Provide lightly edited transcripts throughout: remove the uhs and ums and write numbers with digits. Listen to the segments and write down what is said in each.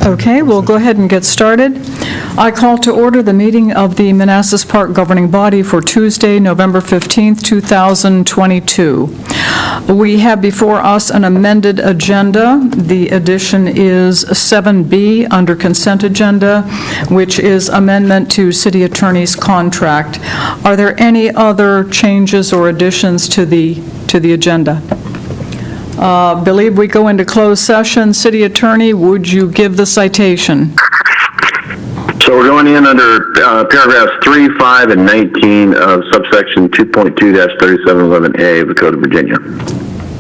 Okay, we'll go ahead and get started. I call to order the meeting of the Manassas Park Governing Body for Tuesday, November 15th, 2022. We have before us an amended agenda. The addition is 7B under consent agenda, which is amendment to city attorney's contract. Are there any other changes or additions to the agenda? Believe we go into closed session. City Attorney, would you give the citation? So we're going in under paragraphs 3, 5, and 19 of subsection 2.2-3711A of the Code of Virginia.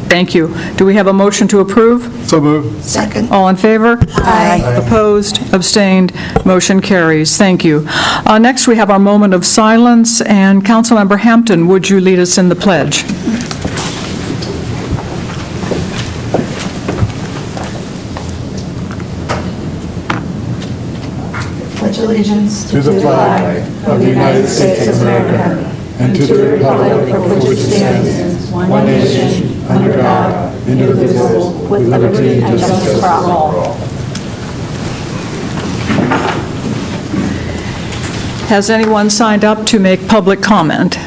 Thank you. Do we have a motion to approve? So moved. Second. All in favor? Aye. Opposed? Abstained? Motion carries. Thank you. Next, we have our moment of silence, and Councilmember Hampton, would you lead us in the pledge? Pledge allegiance To the flag of the United States of America and to the republic for which it stands, one nation, under God, indivisible, with liberty and justice for all. Has anyone signed up to make public comment?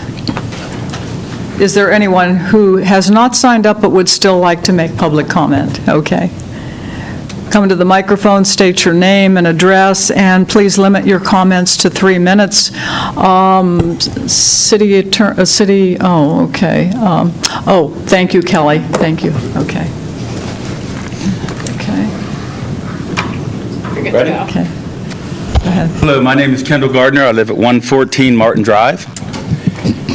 Is there anyone who has not signed up but would still like to make public comment? Okay. Come to the microphone, state your name and address, and please limit your comments to 3 minutes. Thank you, Kelly. Thank you. Okay. Okay. Ready? Okay. Go ahead. Hello, my name is Kendall Gardner. I live at 114 Martin Drive.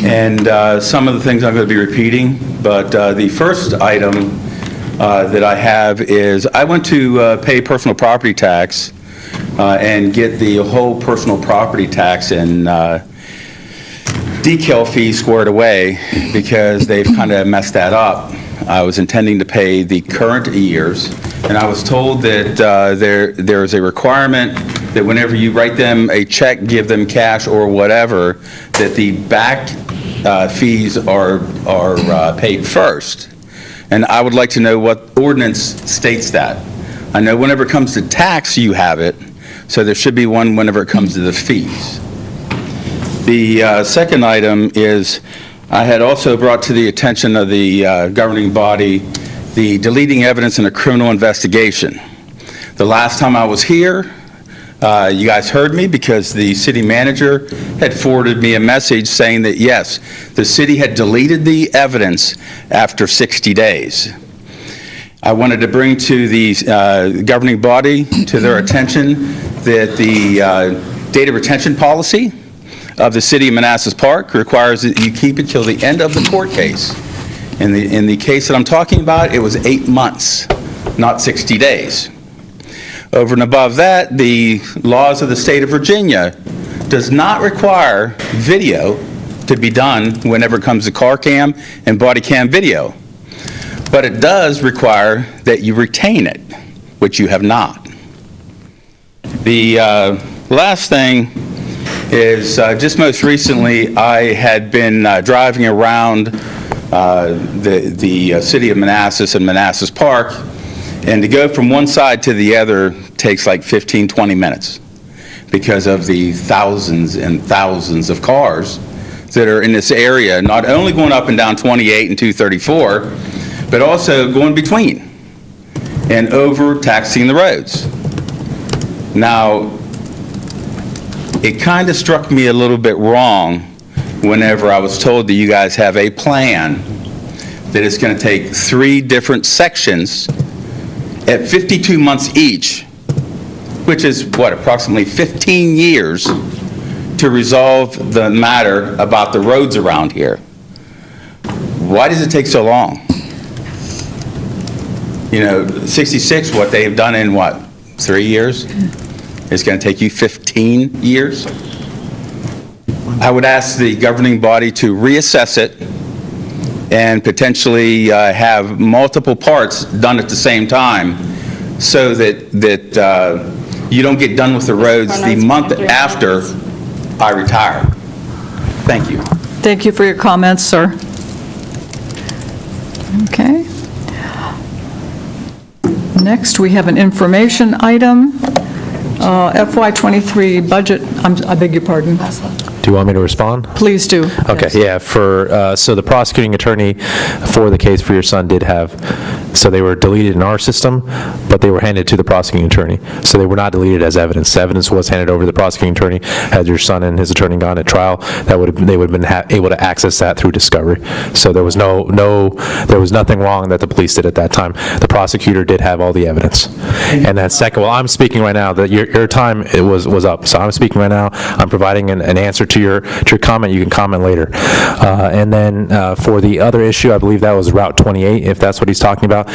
And some of the things I'm going to be repeating, but the first item that I have is I went to pay personal property tax and get the whole personal property tax and decal fee squared away because they've kind of messed that up. I was intending to pay the current years, and I was told that there is a requirement that whenever you write them a check, give them cash or whatever, that the back fees are paid first. And I would like to know what ordinance states that. I know whenever it comes to tax, you have it, so there should be one whenever it comes to the fees. The second item is I had also brought to the attention of the governing body the deleting evidence in a criminal investigation. The last time I was here, you guys heard me because the city manager had forwarded me a message saying that, yes, the city had deleted the evidence after 60 days. I wanted to bring to the governing body to their attention that the data retention policy of the city of Manassas Park requires that you keep it till the end of the court case. In the case that I'm talking about, it was 8 months, not 60 days. Over and above that, the laws of the state of Virginia does not require video to be done whenever it comes to car cam and body cam video. But it does require that you retain it, which you have not. The last thing is just most recently I had been driving around the city of Manassas and Manassas Park, and to go from one side to the other takes like 15, 20 minutes because of the thousands and thousands of cars that are in this area, not only going up and down 28 and 234, but also going between and overtaxing the roads. Now, it kind of struck me a little bit wrong whenever I was told that you guys have a plan that is going to take 3 different sections at 52 months each, which is, what, approximately 15 years to resolve the matter about the roads around here. Why does it take so long? You know, 66, what they've done in, what, 3 years? It's going to take you 15 years? I would ask the governing body to reassess it and potentially have multiple parts done at the same time so that you don't get done with the roads the month after I retire. Thank you. Thank you for your comments, sir. Okay. Next, we have an information item, FY23 budget, I beg your pardon. Do you want me to respond? Please do. Okay, Yes. yeah, so the prosecuting attorney for the case for your son did have, so they were deleted in our system, but they were handed to the prosecuting attorney. So they were not deleted as evidence. The evidence was handed over to the prosecuting attorney. Had your son and his attorney gone to trial, they would have been able to access that through discovery. So there was there was nothing wrong that the police did at that time. The prosecutor did have all the evidence. And then second, well, I'm speaking right now, that your time was up. So I'm speaking right now. I'm providing an answer to your comment. You can comment later. And then for the other issue, I believe that was Route 28, if that's what he's talking about.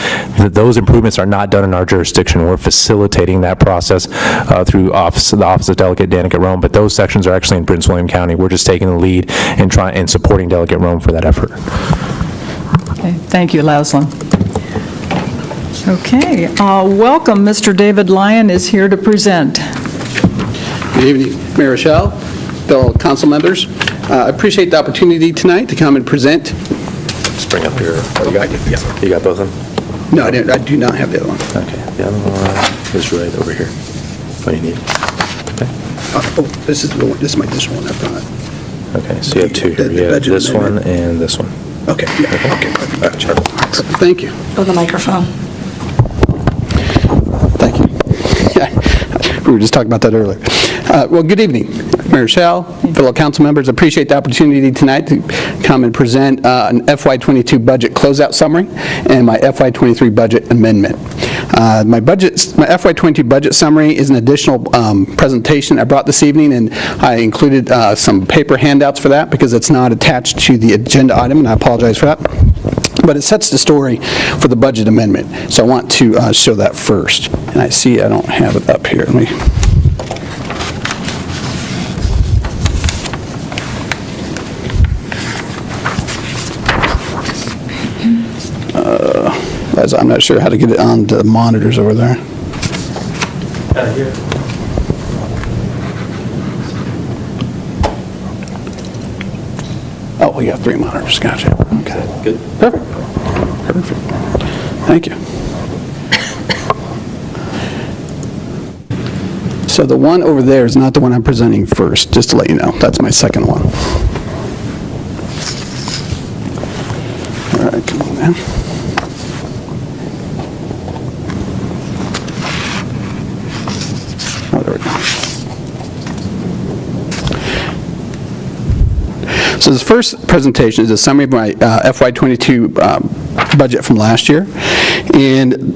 Those improvements are not done in our jurisdiction. We're facilitating that process through the Office of Delegate Danica Rome, but those sections are actually in Prince William County. We're just taking the lead and supporting Delegate Rome for that effort. Okay, thank you, Laszlo. Okay, welcome, Mr. David Lyon is here to present. Good evening, Mayor Rochelle, fellow council members. I appreciate the opportunity tonight to come and present. Just bring up your, you got both of them? No, I do not have the other one. Okay, the other one is right over here. What do you need? This is the one. This is my additional one. I've got. Okay, so you have two here. The You have budget this one amendment. and this one. Okay, yeah, okay, perfect. Thank you. Oh, the microphone. Thank you. We were just talking about that earlier. Well, good evening, Mayor Rochelle, fellow council members. Appreciate the opportunity tonight to come and present an FY22 budget closeout summary and my FY23 budget amendment. My FY22 budget summary is an additional presentation I brought this evening, and I included some paper handouts for that because it's not attached to the agenda item, and I apologize for that. But it sets the story for the budget amendment, so I want to show that first. And I see I don't have it up here. Let me. As I'm not sure how to get it on the monitors over there. Oh, we got 3 monitors. Gotcha. Okay. Good. Perfect. Perfect. Thank you. So the one over there is not the one I'm presenting first, just to let you know. That's my second one. All right, come on now. Oh, there we go. So this first presentation is a summary of my FY22 budget from last year. And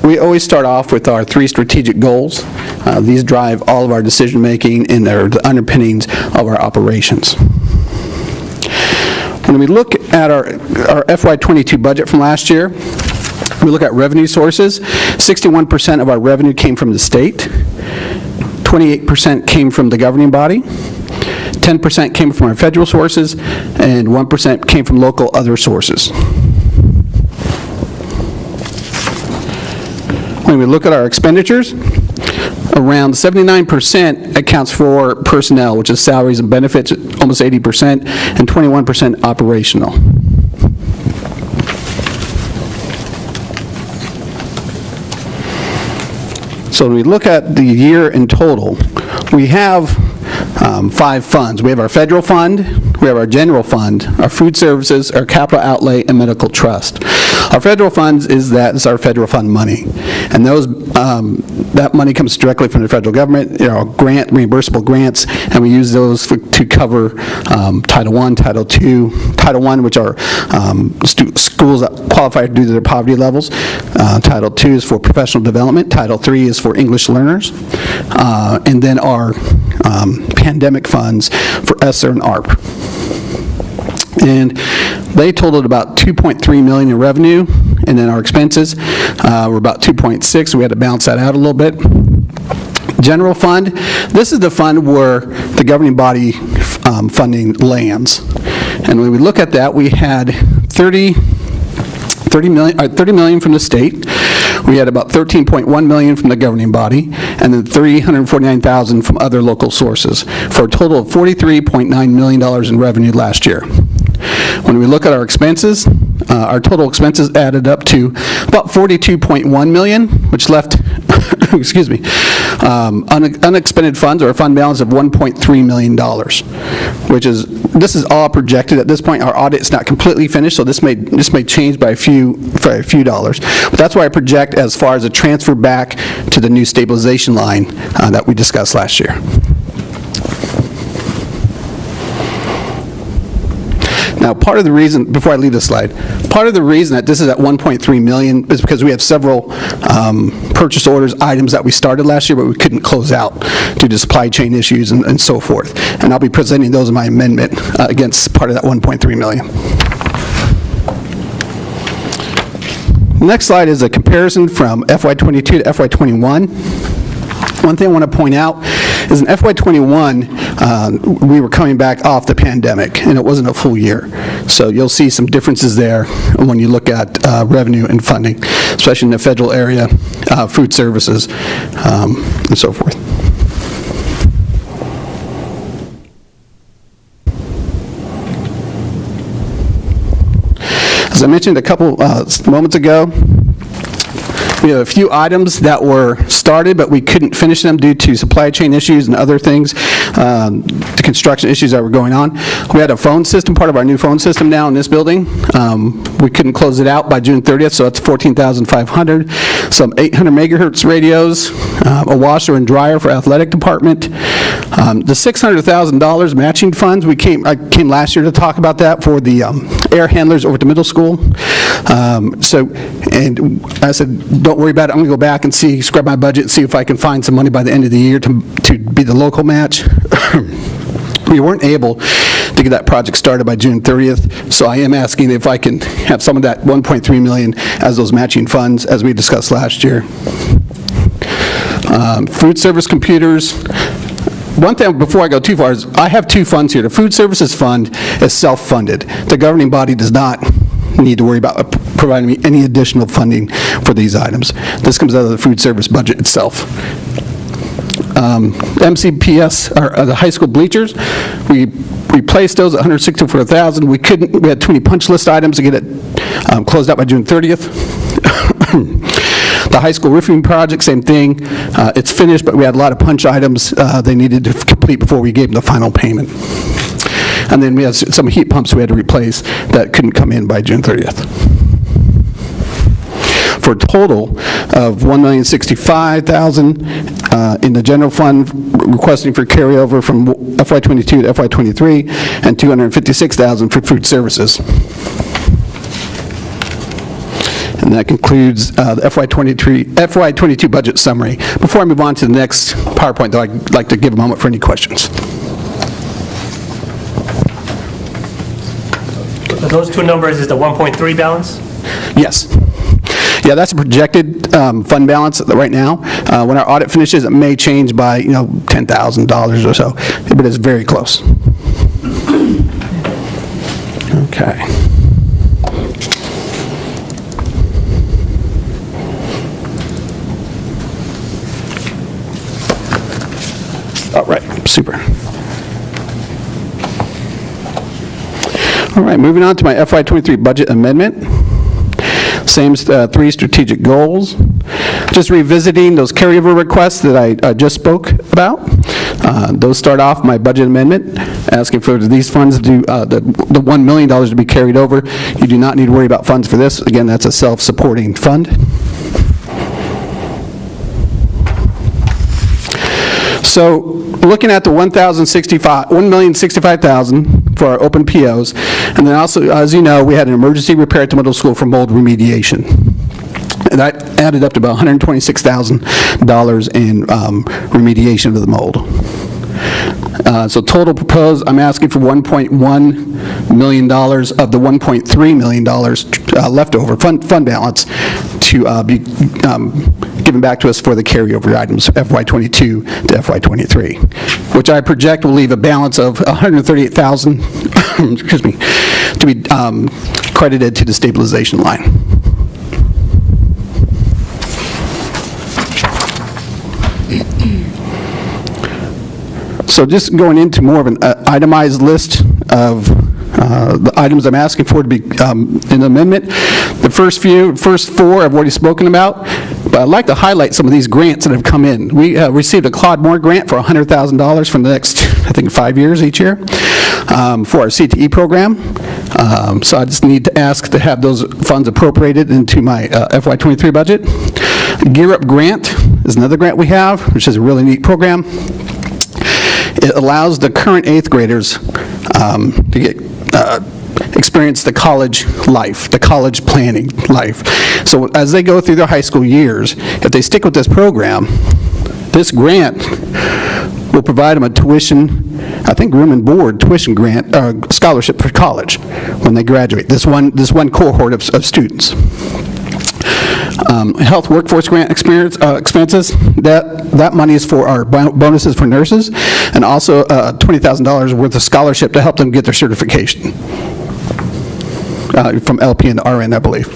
we always start off with our 3 strategic goals. These drive all of our decision-making and they're the underpinnings of our operations. When we look at our FY22 budget from last year, we look at revenue sources. 61% of our revenue came from the state, 28% came from the governing body, 10% came from our federal sources, and 1% came from local other sources. When we look at our expenditures, around 79% accounts for personnel, which is salaries and benefits, almost 80%, and 21% operational. So when we look at the year in total, we have 5 funds. We have our federal fund, we have our general fund, our food services, our capital outlay, and medical trust. Our federal funds is our federal fund money. And that money comes directly from the federal government, reimbursable grants, and we use those to cover Title I, Title II. Title I, which are schools that qualify due to their poverty levels. Title II is for professional development. Title III is for English learners. And then our pandemic funds for ESSER and ARP. And they totaled about $2.3 million in revenue, and then our expenses were about $2.6, so we had to balance that out a little bit. General fund, this is the fund where the governing body funding lands. And when we look at that, we had $30 million from the state. We We had about $13.1 million from the governing body, and then $349,000 from other local sources, for a total of $43.9 million in revenue last year. When we look at our expenses, our total expenses added up to about $42.1 million, which left, excuse me, unexpended funds, or a fund balance of $1.3 million, this is all projected at this point. Our audit's not completely finished, so this may change by a few dollars. But that's why I project as far as a transfer back to the new stabilization line that we discussed last year. Now, part of the reason, before I leave this slide, part of the reason that this is at $1.3 million is because we have several purchase orders, items that we started last year, but we couldn't close out due to supply chain issues and so forth. And I'll be presenting those in my amendment against part of that $1.3 million. Next slide is a comparison from FY22 to FY21. One thing I want to point out is in FY21, we were coming back off the pandemic, and it wasn't a full year. So you'll see some differences there when you look at revenue and funding, especially in the federal area, food services, and so forth. As I mentioned a couple moments ago, we have a few items that were started, but we couldn't finish them due to supply chain issues and other things, the construction issues that were going on. We had a phone system, part of our new phone system now in this building. We couldn't close it out by June 30th, so that's $14,500. Some 800 megahertz radios, a washer and dryer for athletic department. The $600,000 matching funds, I came last year to talk about that for the air handlers over at the middle school. And I said, don't worry about it. I'm going to go back and scrub my budget and see if I can find some money by the end of the year to be the local match. We weren't able to get that project started by June 30th, so I am asking if I can have some of that $1.3 million as those matching funds, as we discussed last year. Food service computers. One thing before I go too far is I have two funds here. The food services fund is self-funded. The governing body does not need to worry about providing me any additional funding for these items. This comes out of the food service budget itself. MCPS, or the high school bleachers, we replaced those at $164,000. We had too many punch list items to get it closed out by June 30th. The high school roofing project, same thing. It's finished, but we had a lot of punch items they needed to complete before we gave them the final payment. And then we had some heat pumps we had to replace that couldn't come in by June 30th. For a total of $1,065,000 in the general fund, requesting for carryover from FY22 to FY23, and $256,000 for food services. And that concludes the FY22 budget summary. Before I move on to the next PowerPoint, though, I'd like to give a moment for any questions. Those two numbers is the 1.3 balance? Yes. Yeah, that's a projected fund balance right now. When our audit finishes, it may change by, $10,000 or so, but it's very close. Okay. All right, super. All right, moving on to my FY23 budget amendment. Same three strategic goals. Just revisiting those carryover requests that I just spoke about. Those start off my budget amendment, asking for these funds to the $1 million to be carried over. You do not need to worry about funds for this. Again, that's a self-supporting fund. So looking at the $1,065,000 for our open POs, and then also, as you know, we had an emergency repair at the middle school for mold remediation. And that added up to about $126,000 in remediation of the mold. So total proposed, I'm asking for $1.1 million of the $1.3 million leftover fund balance to be given back to us for the carryover items, FY22 to FY23, which I project will leave a balance of $138,000, excuse me, to be credited to the stabilization line. So just going into more of an itemized list of the items I'm asking for to be in the amendment. The first four I've already spoken about, but I'd like to highlight some of these grants that have come in. We received a Claude Moore grant for $100,000 for the next, I think, 5 years each year for our CTE program. So I just need to ask to have those funds appropriated into my FY23 budget. Gear Up Grant is another grant we have, which is a really neat program. It allows the current 8th graders to get experience the college life, the college planning life. So as they go through their high school years, if they stick with this program, this grant will provide them a tuition, I think room and board tuition grant, scholarship for college when they graduate, this one cohort of students. Health workforce grant expenses, that money is for our bonuses for nurses, and also $20,000 worth of scholarship to help them get their certification from LP and RN, I believe.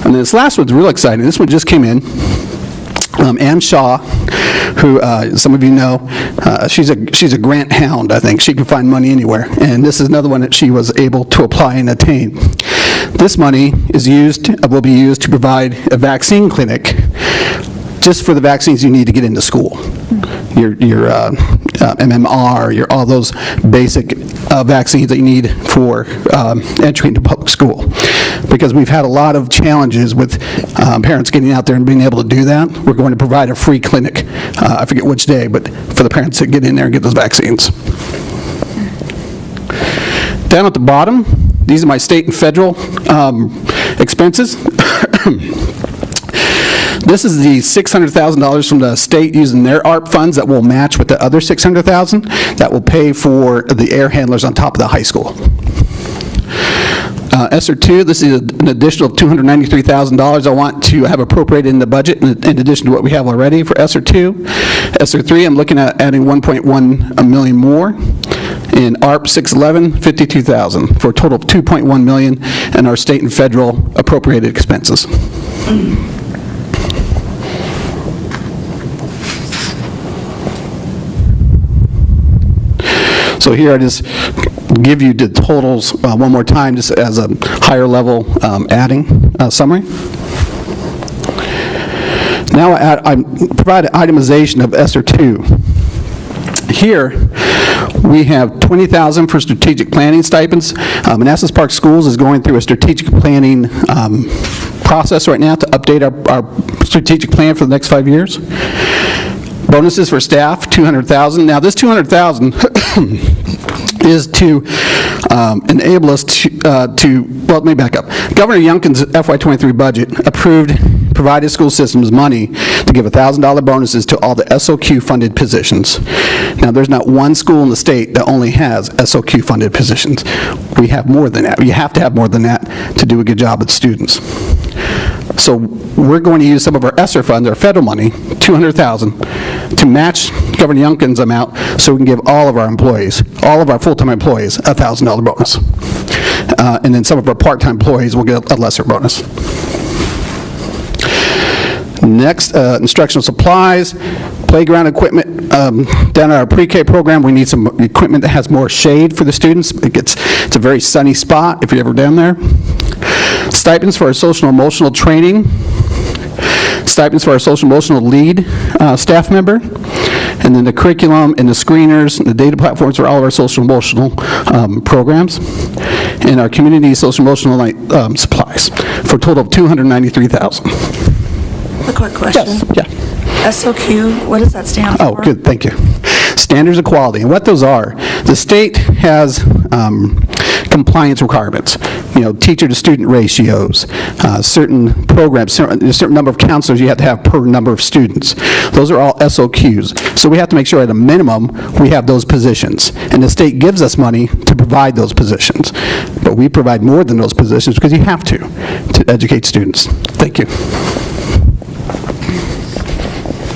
And this last one's real exciting. This one just came in. Ann Shaw, who some of you know, she's a grant hound, I think. She can find money anywhere. And this is another one that she was able to apply and attain. This money will be used to provide a vaccine clinic just for the vaccines you need to get into school. Your MMR, all those basic vaccines that you need for entry into public school. Because we've had a lot of challenges with parents getting out there and being able to do that. We're going to provide a free clinic, I forget which day, but for the parents to get in there and get those vaccines. Down at the bottom, these are my state and federal expenses. This is the $600,000 from the state using their ARP funds that will match with the other $600,000 that will pay for the air handlers on top of the high school. ESSER 2, this is an additional $293,000 I want to have appropriated in the budget in addition to what we have already for ESSER 2. ESSER 3, I'm looking at adding $1.1 million more. In ARP 611, $52,000 for a total of $2.1 million in our state and federal appropriated expenses. So here I just give you the totals one more time, just as a higher level adding summary. Now I provide an itemization of ESSER 2. Here we have $20,000 for strategic planning stipends. Manassas Park Schools is going through a strategic planning process right now to update our strategic plan for the next 5 years. Bonuses for staff, $200,000. Now this $200,000 is to enable us to, well, let me back up. Governor Youngkin's FY23 budget provided school systems money to give $1,000 bonuses to all the SOQ-funded positions. Now, there's not one school in the state that only has SOQ-funded positions. We have more than that. You have to have more than that to do a good job with students. So we're going to use some of our ESSER funds, our federal money, $200,000, to match Governor Youngkin's amount so we can give all of our employees, all of our full-time employees, a $1,000 bonus. And then some of our part-time employees will get a lesser bonus. Next, instructional supplies, playground equipment. Down at our pre-K program, we need some equipment that has more shade for the students. It's a very sunny spot if you're ever down there. Stipends for our social and emotional training. Stipends for our social and emotional lead staff member. And then the curriculum and the screeners and the data platforms for all of our social and emotional programs. And our community social and emotional supplies for a total of $293,000. A quick question. Yes, yeah. SOQ, what does that stand for? Oh, good, thank you. Standards of quality, and what those are, the state has compliance requirements, teacher-to-student ratios, certain programs, a certain number of counselors you have to have per number of students. Those are all SOQs. So we have to make sure at a minimum we have those positions. And the state gives us money to provide those positions. But we provide more than those positions because you have to educate students. Thank you.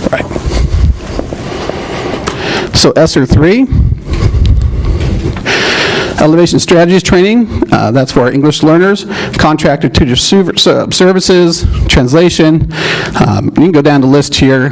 Right. So ESSER 3, elevation strategies training, that's for our English learners, contractor tutor services, translation. You can go down the list here.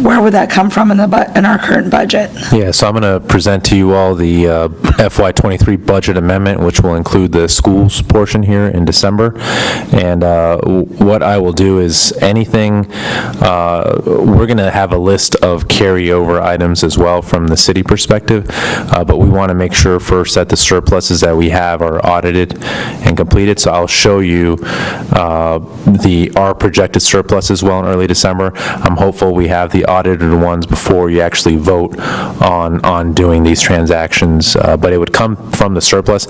where would that come from in our current budget? Yeah, so I'm going to present to you all the FY23 budget amendment, which will include the schools portion here in December. And what I will do is anything, we're going to have a list of carryover items as well from the city perspective, but we want to make sure first that the surpluses that we have are audited and completed. So I'll show you our projected surplus as well in early December. I'm hopeful we have the audited ones before you actually vote on doing these transactions, but it would come from the surplus.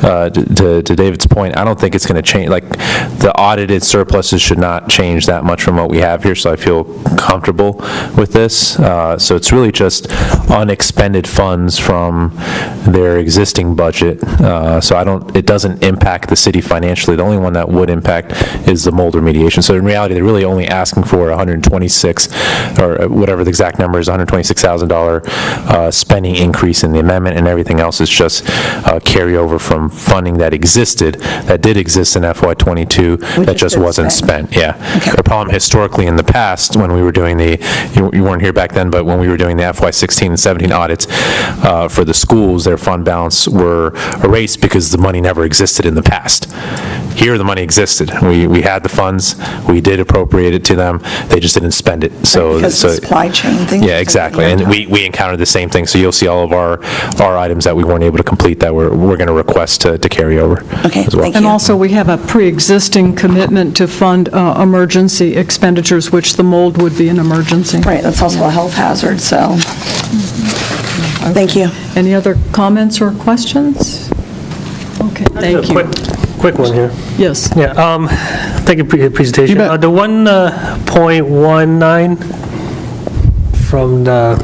To David's point, I don't think it's going to change, like, the audited surpluses should not change that much from what we have here, so I feel comfortable with this. So it's really just unexpended funds from their existing budget, so it doesn't impact the city financially. The only one that would impact is the mold remediation. So in reality, they're really only asking for 126, or whatever the exact number is, $126,000 spending increase in the amendment, and everything else is just carryover from funding that did exist in FY22 that just wasn't spent. Yeah. Okay. The problem historically in the past, when we were doing you weren't here back then, but when we were doing the FY16 and 17 audits for the schools, their fund balance were erased because the money never existed in the past. Here, the money existed. We had the funds. We did appropriate it to them. They just didn't spend it. Because of the supply chain thing. Yeah, exactly. And we encountered the same thing. So you'll see all of our items that we weren't able to complete that we're going to request to carry over. Okay, as well. thank you. And also, we have a pre-existing commitment to fund emergency expenditures, which the mold would be an emergency. Right, that's also a health hazard, so, thank you. Any other comments or questions? Okay, thank Just a you. quick one here. Yes. Yeah, thank you for your presentation. You bet. The 1.19 from the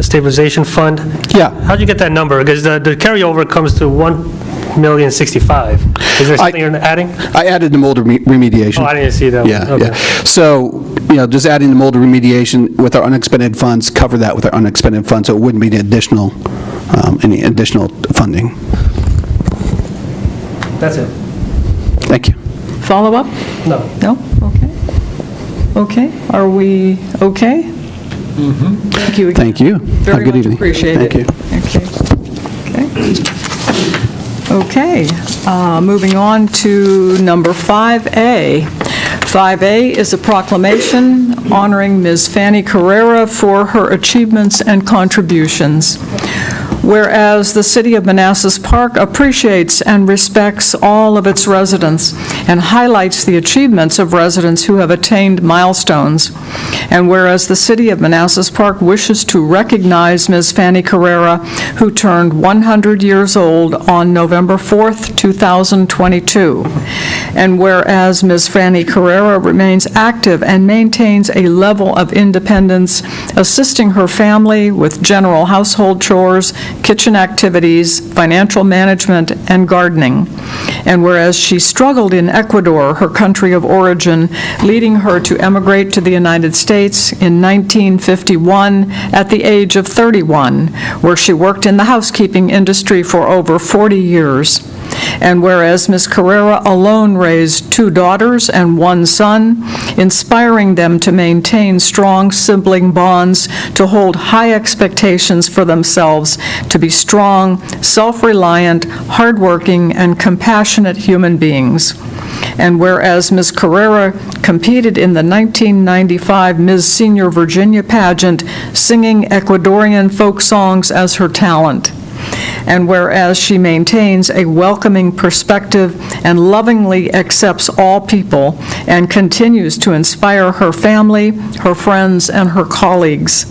stabilization fund, Yeah. how'd you get that number? Because the carryover comes to $1,065,000. Is there something you're adding? I added the mold remediation. Oh, I didn't see that one. Yeah, Okay. yeah. So, just adding the mold remediation with our unexpended funds, cover that with our unexpended funds, so it wouldn't be any additional funding. That's it. Thank you. Follow up? No. No? Okay. Okay, are we okay? Thank you again. Thank you. Have a Very good much evening. appreciate it. Thank you. Okay, moving on to number 5A. 5A is a proclamation honoring Ms. Fanny Carrera for her achievements and contributions. Whereas the City of Manassas Park appreciates and respects all of its residents and highlights the achievements of residents who have attained milestones. And whereas the City of Manassas Park wishes to recognize Ms. Fanny Carrera, who turned 100 years old on November 4th, 2022. And whereas Ms. Fanny Carrera remains active and maintains a level of independence, assisting her family with general household chores, kitchen activities, financial management, and gardening. And whereas she struggled in Ecuador, her country of origin, leading her to emigrate to the United States in 1951 at the age of 31, where she worked in the housekeeping industry for over 40 years. And whereas Ms. Carrera alone raised 2 daughters and 1 son, inspiring them to maintain strong sibling bonds, to hold high expectations for themselves, to be strong, self-reliant, hardworking, and compassionate human beings. And whereas Ms. Carrera competed in the 1995 Ms. Senior Virginia pageant, singing Ecuadorian folk songs as her talent. And whereas she maintains a welcoming perspective and lovingly accepts all people and continues to inspire her family, her friends, and her colleagues.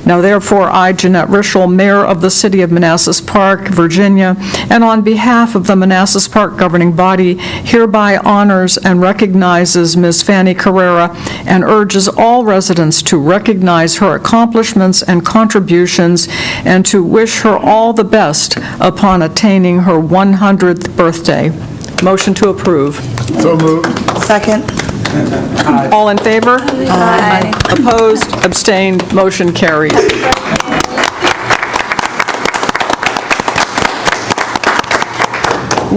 Now therefore, I, Jeanette Rischel, Mayor of the City of Manassas Park, Virginia, and on behalf of the Manassas Park governing body, hereby honors and recognizes Ms. Fanny Carrera and urges all residents to recognize her accomplishments and contributions and to wish her all the best upon attaining her 100th birthday. Motion to approve. So moved. Second? All in favor? Aye. Opposed, abstained, motion carries.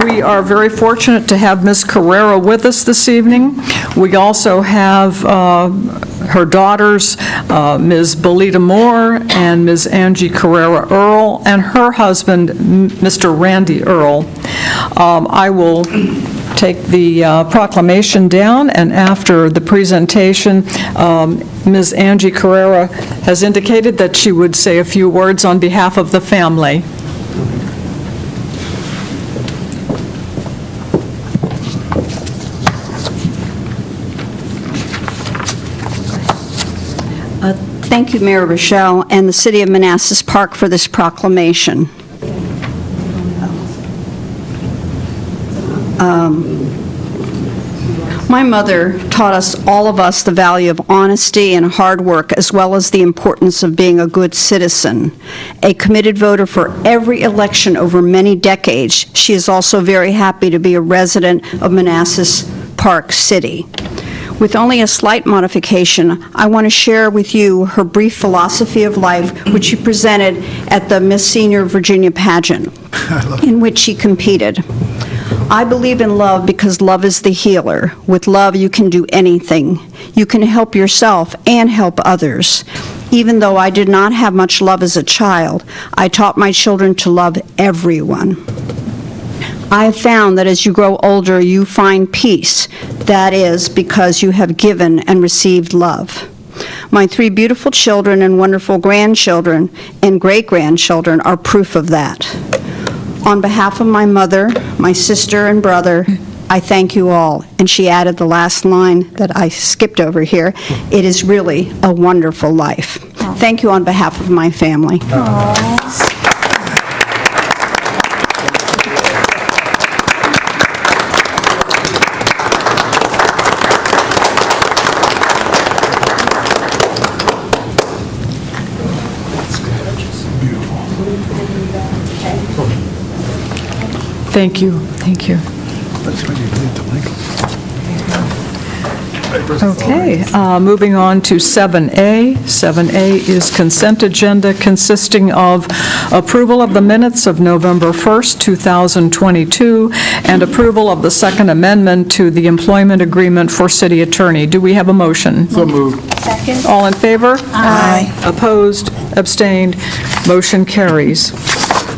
We are very fortunate to have Ms. Carrera with us this evening. We also have her daughters, Ms. Belita Moore and Ms. Angie Carrera Earl, and her husband, Mr. Randy Earl. I will take the proclamation down, and after the presentation, Ms. Angie Carrera has indicated that she would say a few words on behalf of the family. Thank you, Mayor Rochelle, and the City of Manassas Park for this proclamation. My mother taught all of us the value of honesty and hard work, as well as the importance of being a good citizen. A committed voter for every election over many decades, she is also very happy to be a resident of Manassas Park City. With only a slight modification, I want to share with you her brief philosophy of life, which she presented at the Miss Senior Virginia pageant, in which she competed. I believe in love because love is the healer. With love, you can do anything. You can help yourself and help others. Even though I did not have much love as a child, I taught my children to love everyone. I have found that as you grow older, you find peace. That is because you have given and received love. My 3 beautiful children and wonderful grandchildren and great-grandchildren are proof of that. On behalf of my mother, my sister, and brother, I thank you all. And she added the last line that I skipped over here. It is really a wonderful life. Thank you on behalf of my family. Thank you, thank you. Okay, moving on to 7A. 7A is consent agenda consisting of approval of the minutes of November 1st, 2022, and approval of the second amendment to the employment agreement for city attorney. Do we have a motion? So moved. Second. All in favor? Aye. Opposed? Abstained? Motion carries.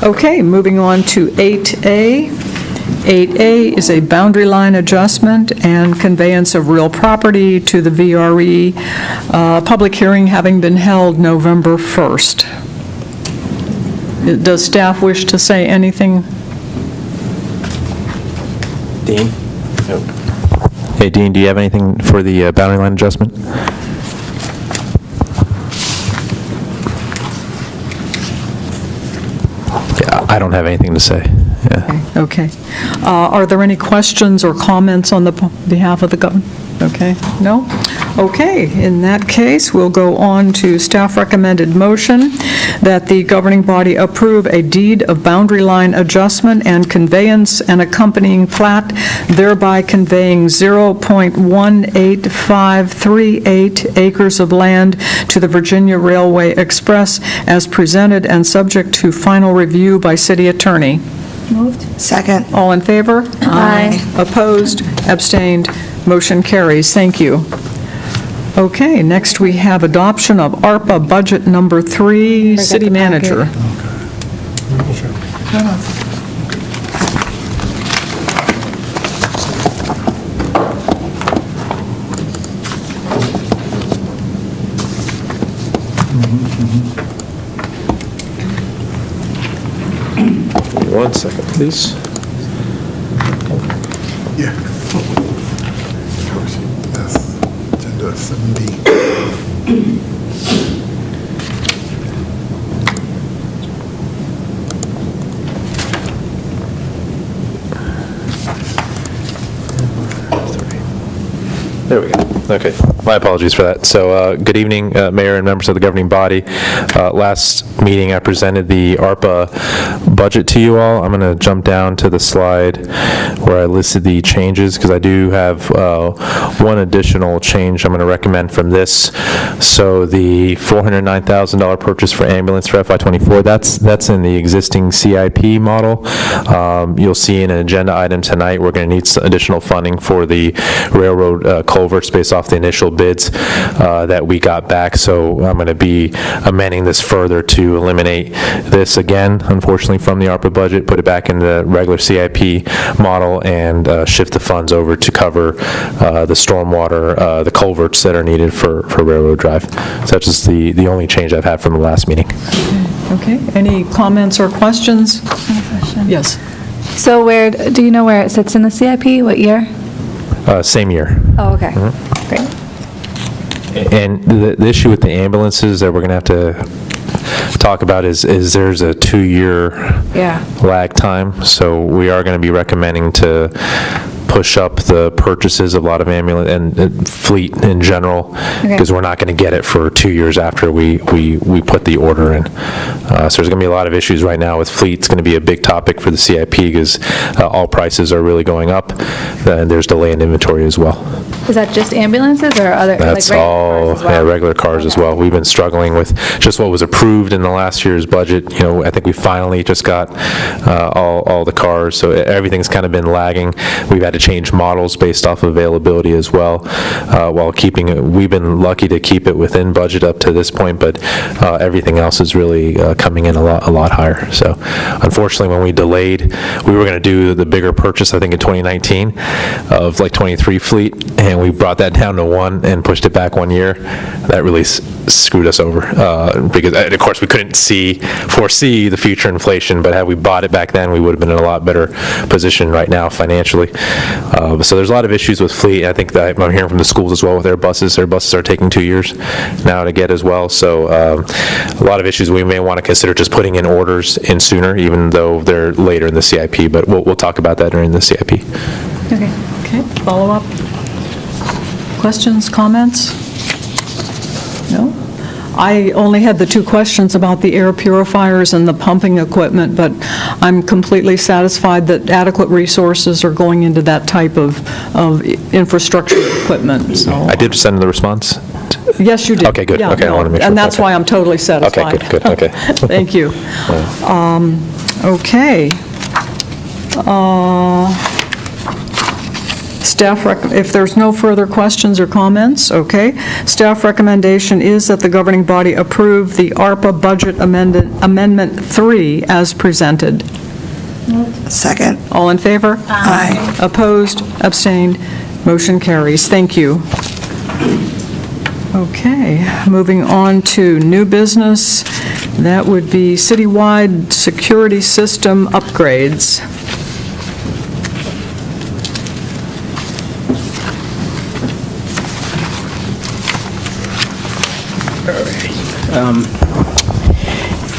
Okay, moving on to 8A. 8A is a boundary line adjustment and conveyance of real property to the VRE, public hearing having been held November 1st. Does staff wish to say anything? Dean? Hey, Dean, do you have anything for the boundary line adjustment? Yeah, I don't have anything to say. Yeah. Okay. Are there any questions or comments on the behalf of the government? Okay, no? Okay, in that case, we'll go on to staff recommended motion that the governing body approve a deed of boundary line adjustment and conveyance and accompanying plat, thereby conveying 0.18538 acres of land to the Virginia Railway Express as presented and subject to final review by city attorney. Moved. Second. All in favor? Aye. Opposed? Abstained? Motion carries. Thank you. Okay, next we have adoption of ARPA budget number 3, city manager. One second, please. Yeah. That's agenda 7D. There we go. Okay. My apologies for that. So, good evening, Mayor and members of the governing body. Last meeting, I presented the ARPA budget to you all. I'm going to jump down to the slide where I listed the changes, because I do have one additional change I'm going to recommend from this. So, the $409,000 purchase for ambulance for FY24, that's in the existing CIP model. You'll see in an agenda item tonight, we're going to need some additional funding for the railroad culverts based off the initial bids that we got back. So I'm going to be amending this further to eliminate this again, unfortunately, from the ARPA budget, put it back in the regular CIP model, and shift the funds over to cover the stormwater, the culverts that are needed for Railroad Drive. So that's just the only change I've had from the last meeting. Okay, any comments or questions? Yes. So do you know where it sits in the CIP? What year? Same year. Oh, okay. Great. And the issue with the ambulances that we're going to have to talk about is there's a 2-year Yeah. lag time. So we are going to be recommending to push up the purchases of a lot of ambulance and fleet in general, because we're not going to get it for 2 years after we put the order in. So there's going to be a lot of issues right now with fleet. It's going to be a big topic for the CIP because all prices are really going up, and there's delay in inventory as well. Is that just ambulances or other, That's like regular all, cars as well? yeah, regular cars as well. We've been struggling with just what was approved in the last year's budget. You know, I think we finally just got all the cars, so everything's kind of been lagging. We've had to change models based off of availability as well, while keeping it, we've been lucky to keep it within budget up to this point, but everything else is really coming in a lot higher. So unfortunately, when we delayed, we were going to do the bigger purchase, I think in 2019, of like 23 fleet, and we brought that down to 1 and pushed it back 1 year. That really screwed us over, because of course we couldn't foresee the future inflation, but had we bought it back then, we would have been in a lot better position right now financially. So there's a lot of issues with fleet. I think that I'm hearing from the schools as well with their buses. Their buses are taking 2 years now to get as well. So a lot of issues we may want to consider just putting in orders in sooner, even though they're later in the CIP, but we'll talk about that during the CIP. Okay. Okay, follow-up? Questions, comments? No? I only had the 2 questions about the air purifiers and the pumping equipment, but I'm completely satisfied that adequate resources are going into that type of infrastructure equipment, so. I did send the response. Yes, you did. Okay, good. Yeah, Okay, I no, wanted to make sure. And that's Okay. why I'm totally satisfied. Okay, good, okay. Thank you. Okay. If there's no further questions or comments, okay. Staff recommendation is that the governing body approve the ARPA Budget Amendment 3 as presented. Second. All in favor? Aye. Opposed? Abstained? Motion carries. Thank you. Okay, moving on to new business. That would be citywide security system upgrades.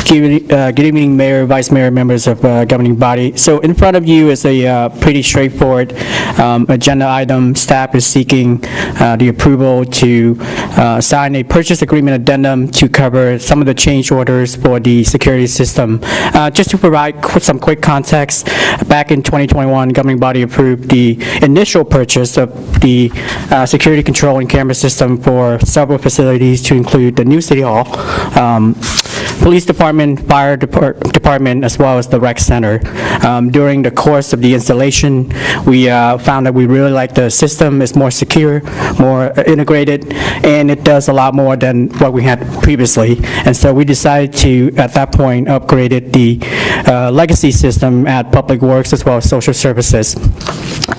Good evening, Mayor, Vice Mayor, members of governing body. So in front of you is a pretty straightforward agenda item. Staff is seeking the approval to sign a purchase agreement addendum to cover some of the change orders for the security system. Just to provide some quick context, back in 2021, governing body approved the initial purchase of the security control and camera system for several facilities, to include the new City Hall, Police Department, Fire Department, as well as the Rec Center. During the course of the installation, we found that we really like the system. It's more secure, more integrated, and it does a lot more than what we had previously. And so we decided to, at that point, upgraded the legacy system at Public Works as well as Social Services.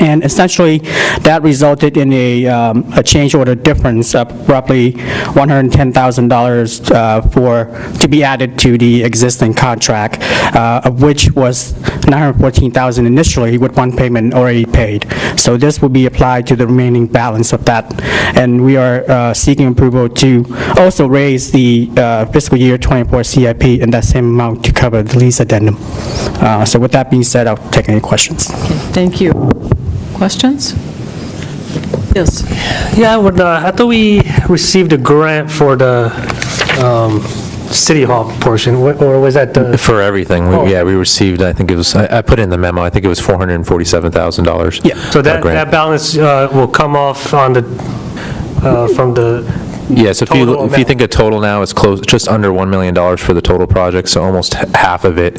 And essentially, that resulted in a change order difference of roughly $110,000 to be added to the existing contract, of which was $914,000 initially, with one payment already paid. So this will be applied to the remaining balance of that. And we are seeking approval to also raise the fiscal year 24 CIP in that same amount to cover the lease addendum. So with that being said, I'll take any questions. Thank you. Questions? Yes. Yeah, I thought we received a grant for the City Hall portion, or was that the? For everything, yeah, we received, I think it was, I put in the memo, I think it was $447,000. Yeah, so that grant. balance will come off on the, from the. Yes, if total you think a total now, it's close, just under $1 million for the total project, so almost half of it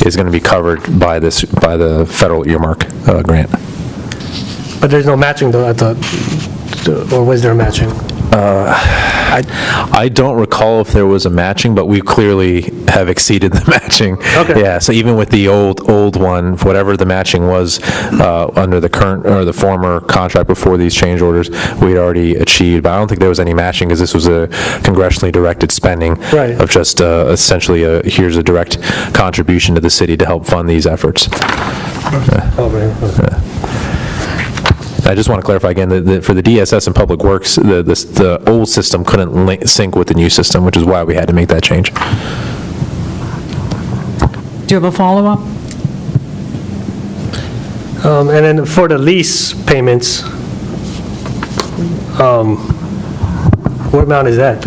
is going to be covered by the federal earmark grant. But there's no matching though, I thought. or was there a matching? I don't recall if there was a matching, but we clearly have exceeded the matching. Okay. Yeah, so even with the old one, whatever the matching was under the current, or the former contract before these change orders, we'd already achieved. But I don't think there was any matching, because this was a congressionally directed spending Right. of just essentially here's a direct contribution to the city to help fund these efforts. Oh, right. Okay. I just want to clarify again that for the DSS and Public Works, the old system couldn't sync with the new system, which is why we had to make that change. Do you have a follow-up? And then for the lease payments, what amount is that?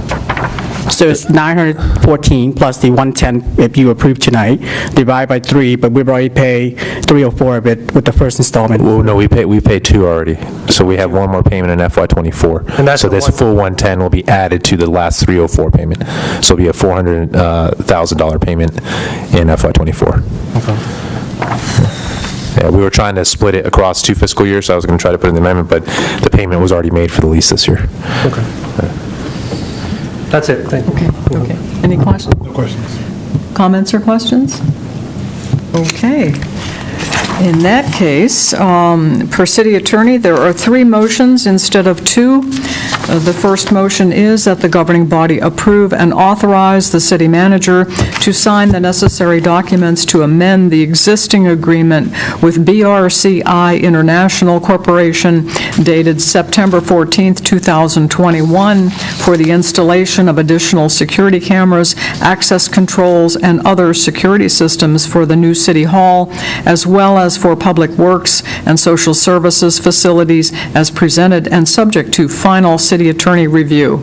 So it's 914 plus the 110 if you approve tonight, divide by 3, but we've already paid 304 of it with the first installment. Well, no, we paid 2 already, so we have one more payment in FY24. And that's So the this one- full 110 will be added to the last 304 payment. So it'll be a $400,000 payment in FY24. Yeah, we were trying to split it across 2 fiscal years, so I was going to try to put it in the amendment, but the payment was already made for the lease this year. Okay. That's it, thank you. Okay. Any questions? No questions. Comments or questions? Okay. In that case, per city attorney, there are 3 motions instead of 2. The first motion is that the governing body approve and authorize the city manager to sign the necessary documents to amend the existing agreement with BRCI International Corporation dated September 14th, 2021 for the installation of additional security cameras, access controls, and other security systems for the new city hall, as well as for public works and social services facilities as presented and subject to final city attorney review.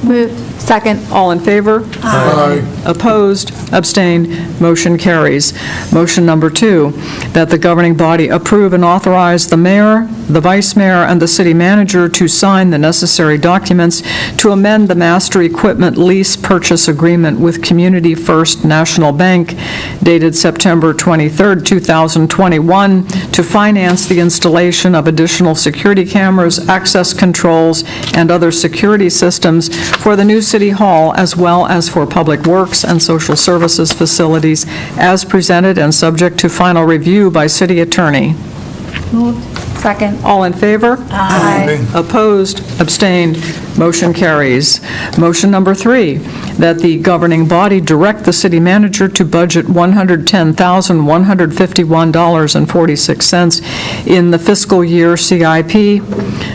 Moved. Second. All in favor? Aye. Opposed? Abstained? Motion carries. Motion number 2, that the governing body approve and authorize the mayor, the vice mayor, and the city manager to sign the necessary documents to amend the master equipment lease purchase agreement with Community First National Bank dated September 23rd, 2021, to finance the installation of additional security cameras, access controls, and other security systems for the new City Hall, as well as for public works and social services facilities, as presented and subject to final review by city attorney. Moved. Second. All in favor? Aye. Opposed? Abstained? Motion carries. Motion number 3, that the governing body direct the city manager to budget $110,151.46 in the fiscal year CIP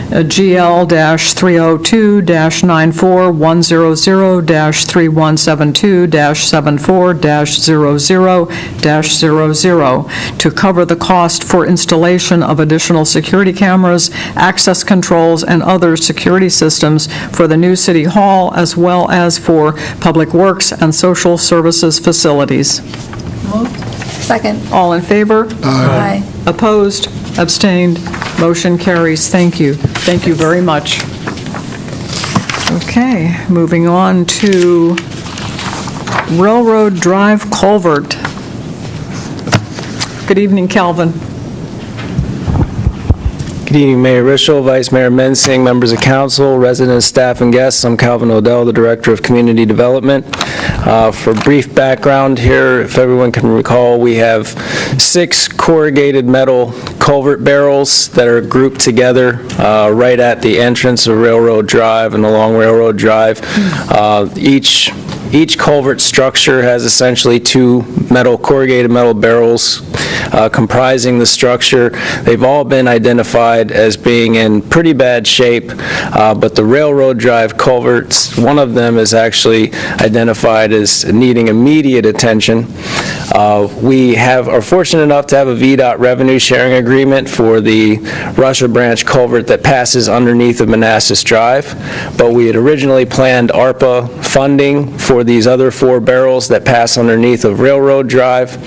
GL-302-9410-3172-74-00-00 to cover the cost for installation of additional security cameras, access controls, and other security systems for the new City Hall, as well as for public works and social services facilities. Moved. Second. All in favor? Aye. Opposed? Abstained? Motion carries. Thank you. Thank you very much. Okay, moving on to Railroad Drive Culvert. Good evening, Calvin. Good evening, Mayor Rischel, Vice Mayor Mensing, members of council, residents, staff, and guests. I'm Calvin Odell, the Director of Community Development. For brief background here, if everyone can recall, we have 6 corrugated metal culvert barrels that are grouped together right at the entrance of Railroad Drive and along Railroad Drive. Each culvert structure has essentially 2 corrugated metal barrels comprising the structure. They've all been identified as being in pretty bad shape, but the Railroad Drive culverts, one of them is actually identified as needing immediate attention. We are fortunate enough to have a VDOT revenue sharing agreement for the Russia Branch culvert that passes underneath of Manassas Drive, but we had originally planned ARPA funding for these other 4 barrels that pass underneath of Railroad Drive.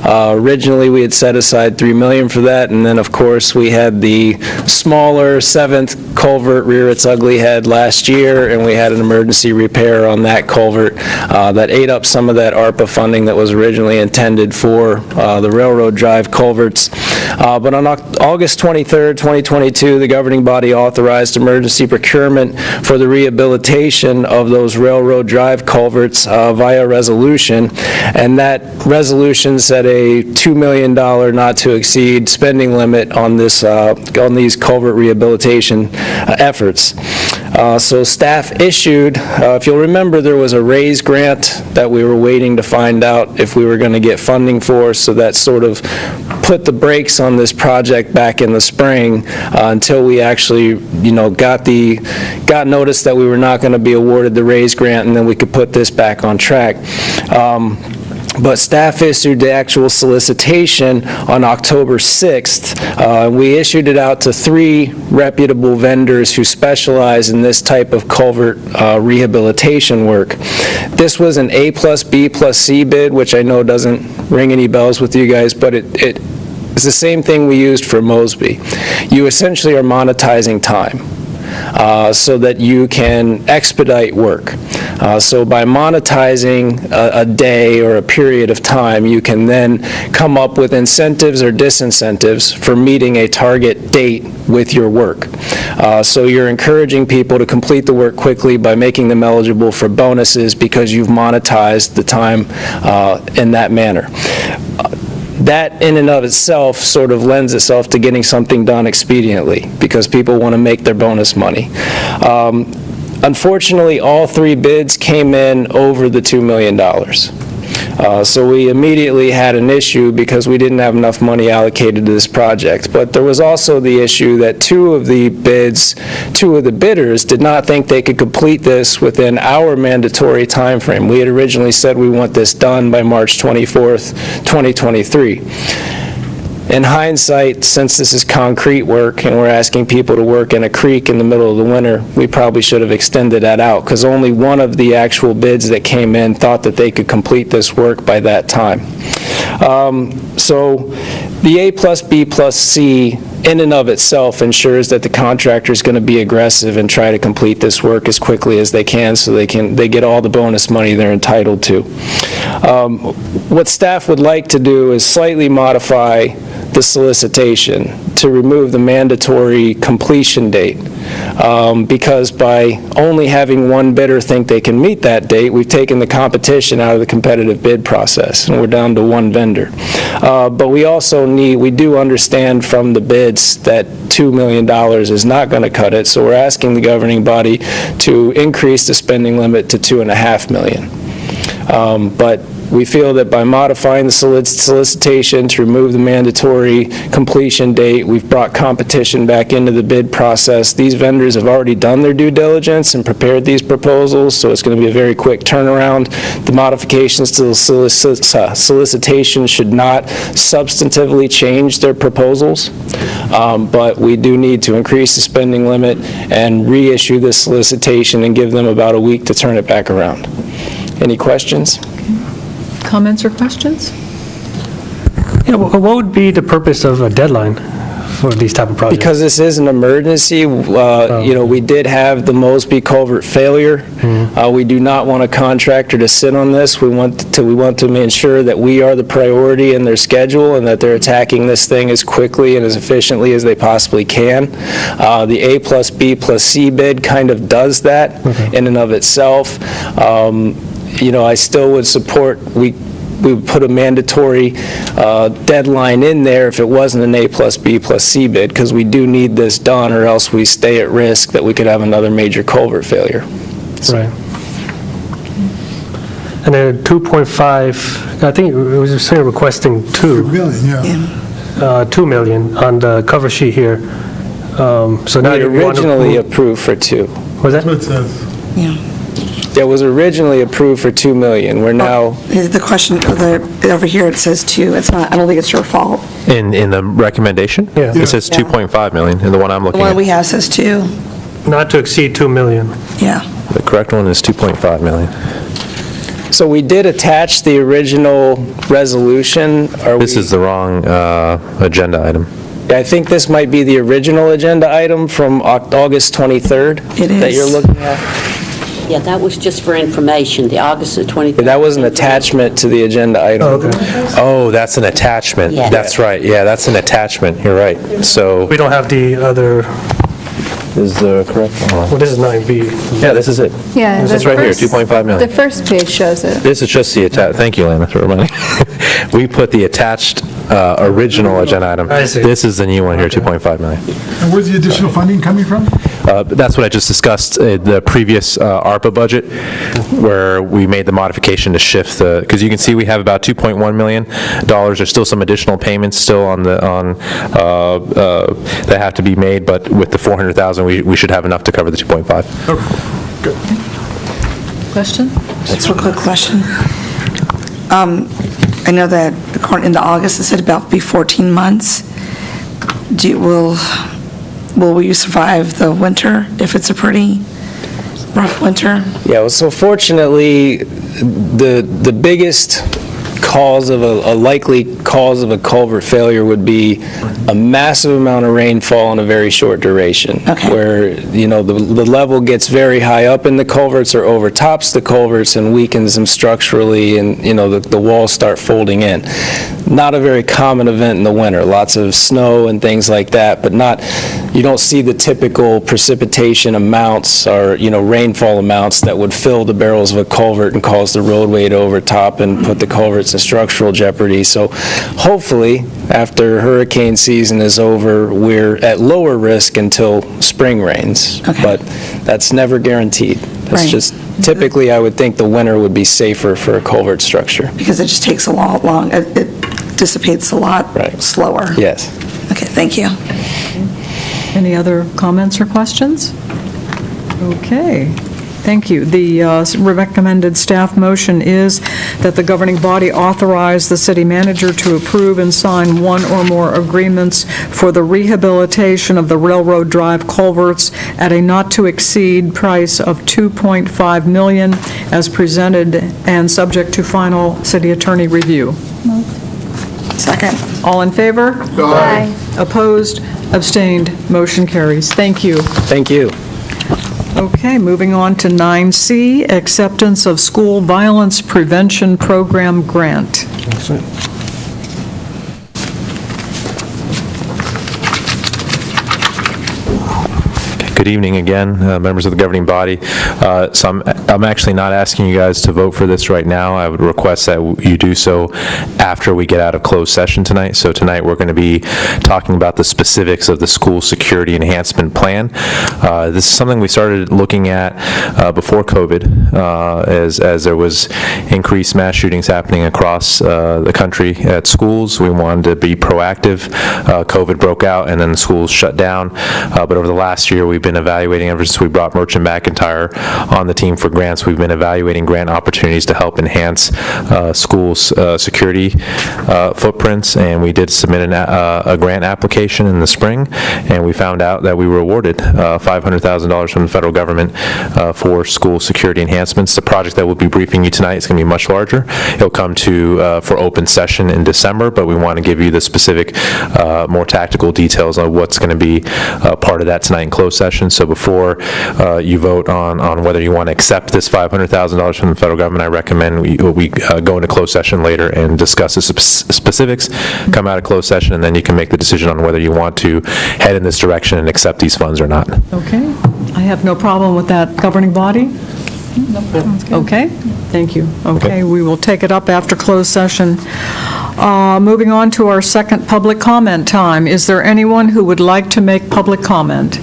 Originally, we had set aside $3 million for that, and then, of course, we had the smaller 7th culvert rear its ugly head last year, and we had an emergency repair on that culvert that ate up some of that ARPA funding that was originally intended for the Railroad Drive culverts. But on August 23rd, 2022, the governing body authorized emergency procurement for the rehabilitation of those railroad drive culverts via resolution, and that resolution set a $2 million not-to-exceed spending limit on this on these culvert rehabilitation efforts. So staff issued, if you'll remember, there was a RAISE grant that we were waiting to find out if we were going to get funding for, so that sort of put the brakes on this project back in the spring until we actually, got notice that we were not going to be awarded the RAISE grant, and then we could put this back on track. But staff issued the actual solicitation on October 6th. We issued it out to 3 reputable vendors who specialize in this type of culvert rehabilitation work. This was an A plus B plus C bid, which I know doesn't ring any bells with you guys, but it's the same thing we used for Mosby. You essentially are monetizing time. So that you can expedite work. So by monetizing a day or a period of time, you can then come up with incentives or disincentives for meeting a target date with your work. So you're encouraging people to complete the work quickly by making them eligible for bonuses because you've monetized the time in that manner. That in and of itself sort of lends itself to getting something done expediently because people want to make their bonus money. Unfortunately, all 3 bids came in over the $2 million. So we immediately had an issue because we didn't have enough money allocated to this project. But there was also the issue that 2 of the bidders did not think they could complete this within our mandatory time frame. We had originally said we want this done by March 24th, 2023. In hindsight, since this is concrete work and we're asking people to work in a creek in the middle of the winter, we probably should have extended that out because only one of the actual bids that came in thought that they could complete this work by that time. So the A plus B plus C in and of itself ensures that the contractor is going to be aggressive and try to complete this work as quickly as they can so they get all the bonus money they're entitled to. What staff would like to do is slightly modify the solicitation to remove the mandatory completion date because by only having one bidder think they can meet that date, we've taken the competition out of the competitive bid process and we're down to one vendor. But we do understand from the bids that $2 million is not going to cut it, so we're asking the governing body to increase the spending limit to $2.5 million. But we feel that by modifying the solicitation to remove the mandatory completion date, we've brought competition back into the bid process. These vendors have already done their due diligence and prepared these proposals, so it's going to be a very quick turnaround. The modifications to the solicitation should not substantively change their proposals, but we do need to increase the spending limit and reissue this solicitation and give them about a week to turn it back around. Any questions? Comments or questions? Yeah, what would be the purpose of a deadline for these type of projects? Because this is an emergency, we did have the Mosby culvert failure. We do not want a contractor to sit on this. We want to ensure that we are the priority in their schedule and that they're attacking this thing as quickly and as efficiently as they possibly can. The A plus B plus C bid kind of does that in and of itself. I still would support, we would put a mandatory deadline in there if it wasn't an A plus B plus C bid, because we do need this done, or else we stay at risk that we could have another major culvert failure. Right. And then 2.5, I think it was saying requesting 2 million on the cover sheet here. So now We you want to originally approve- approved for 2. Was that? It was originally approved for 2 million. We're now, The question, over here, it says 2. It's not, I don't think it's your fault. In the recommendation? Yeah. It says 2.5 million, in the one I'm The looking one at. we have says 2. Not to exceed 2 million. Yeah. The correct one is 2.5 million. so we did attach the original resolution. This is the wrong agenda item. I think this might be the original agenda item from August 23rd. It is. That you're looking at. Yeah, that was just for information, the August the 23rd. That was an attachment to the agenda item. Oh, that's an attachment. Yeah. That's right, yeah, that's an attachment, you're right. So, We don't have the other, is the correct one? well, this is 9B. Yeah, this is it. Yeah. This the is right here, first- 2.5 million. The first page shows it. This is just the thank you, Lana, for reminding. We put the attached original agenda item. I see. This is the new one here, 2.5 million. And where's the additional funding coming from? That's what I just discussed, the previous ARPA budget, where we made the modification to shift because you can see we have about $2.1 million. There's still some additional payments still that have to be made, but with the 400,000, we should have enough to cover the 2.5. Question? Just a quick question. I know that according to August, it said about be 14 months. Will we survive the winter if it's a pretty rough winter? Yeah, well, so fortunately, the biggest cause of a likely cause of a culvert failure would be a massive amount of rainfall in a very short duration. Okay. Where, the level gets very high up in the culverts or overtops the culverts and weakens them structurally, and, the walls start folding in. Not a very common event in the winter. Lots of snow and things like that, but you don't see the typical precipitation amounts or, rainfall amounts that would fill the barrels of a culvert and cause the roadway to overtop and put the culverts in structural jeopardy. So hopefully, after hurricane season is over, we're at lower risk until spring rains. Okay. But that's never guaranteed. That's Right. just, typically, I would think the winter would be safer for a culvert structure. Because it just takes a lot long, it dissipates a lot Right. slower. Yes. Okay, thank you. Any other comments or questions? Okay, thank you. The recommended staff motion is that the governing body authorize the city manager to approve and sign one or more agreements for the rehabilitation of the Railroad Drive culverts at a not-to-exceed price of $2.5 million as presented and subject to final city attorney review. Second. All in favor? Aye. Opposed? Abstained? Motion carries. Thank you. Thank you. Okay, moving on to 9C, acceptance of school violence prevention program grant. Good evening again, members of the governing body. So I'm actually not asking you guys to vote for this right now. I would request that you do so after we get out of closed session tonight. So tonight, we're going to be talking about the specifics of the school security enhancement plan. This is something we started looking at before COVID, as there was increased mass shootings happening across the country at schools. We wanted to be proactive. COVID broke out, and then the schools shut down. But over the last year, we've been evaluating, ever since we brought Merchant McIntyre on the team for grants, we've been evaluating grant opportunities to help enhance schools' security footprints, and we did submit a grant application in the spring, and we found out that we were awarded $500,000 from the federal government for school security enhancements. The project that we'll be briefing you tonight is going to be much larger. It'll come for open session in December, but we want to give you the specific, more tactical details on what's going to be part of that tonight in closed session. So before you vote on whether you want to accept this $500,000 from the federal government, I recommend we go into closed session later and discuss the specifics, come out of closed session, and then you can make the decision on whether you want to head in this direction and accept these funds or not. Okay, I have no problem with that governing body. Okay, thank you. Okay, we will take it up after closed session. Moving on to our second public comment time. Is there anyone who would like to make public comment?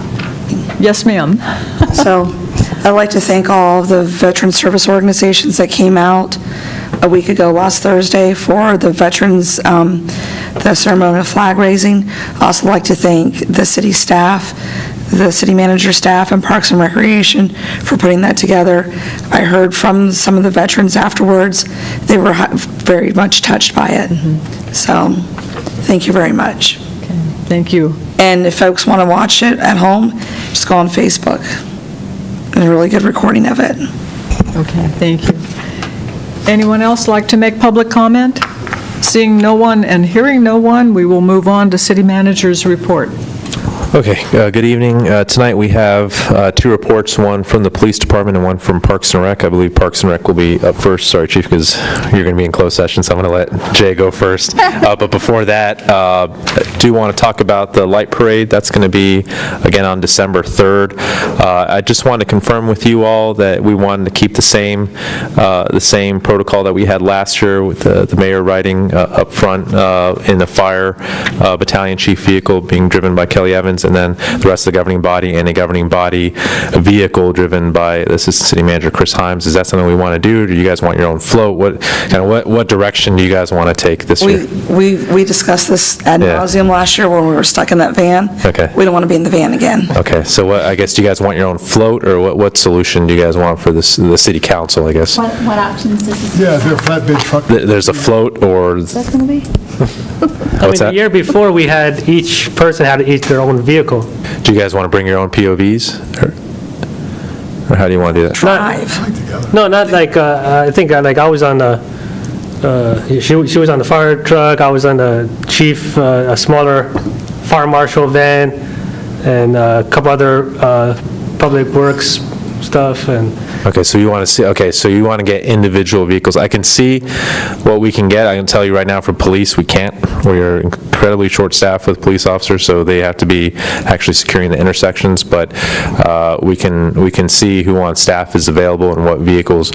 Yes, ma'am. So I'd like to thank all of the veteran service organizations that came out a week ago, last Thursday, for the veterans, the ceremonial flag raising. I'd also like to thank the city staff, the city manager staff, and Parks and Recreation for putting that together. I heard from some of the veterans afterwards. They were very much touched by it. So thank you very much. Thank you. And if folks want to watch it at home, just go on Facebook. There's a really good recording of it. Okay, thank you. Anyone else like to make public comment? Seeing no one and hearing no one, we will move on to city manager's report. Okay, good evening. Tonight we have two reports, one from the Police Department and one from Parks and Rec. I believe Parks and Rec will be up first. Sorry, Chief, because you're going to be in closed session, so I'm going to let Jay go first. But before that, I do want to talk about the light parade. That's going to be, again, on December 3rd. I just wanted to confirm with you all that we wanted to keep the same protocol that we had last year with the mayor riding up front in the fire battalion chief vehicle being driven by Kelly Evans, and then the rest of the governing body and a governing body vehicle driven by the Assistant City Manager Chris Himes. Is that something we want to do? Do you guys want your own float? What direction do you guys want to take this year? We discussed this ad nauseum last year when we were stuck in that van. Okay. We don't want to be in the van again. Okay, so what, I guess, do you guys want your own float, or what solution do you guys want for this, the city council, I guess? What options does this? Yeah, they're flatbed truck. There's a float, or, What's that going to be? I mean, what's the that? year before, we had, each person had each their own vehicle. Do you guys want to bring your own POVs? Or how do you want to do that? Drive. No, not like, I think, like, I was on the, she was on the fire truck, I was on the chief, a smaller fire marshal van, and a couple other public works stuff, and Okay, so you want to see, okay, so you want to get individual vehicles. I can see what we can get. I can tell you right now for police, we can't. We are incredibly short-staffed with police officers, so they have to be actually securing the intersections, but we can see who on staff is available and what vehicles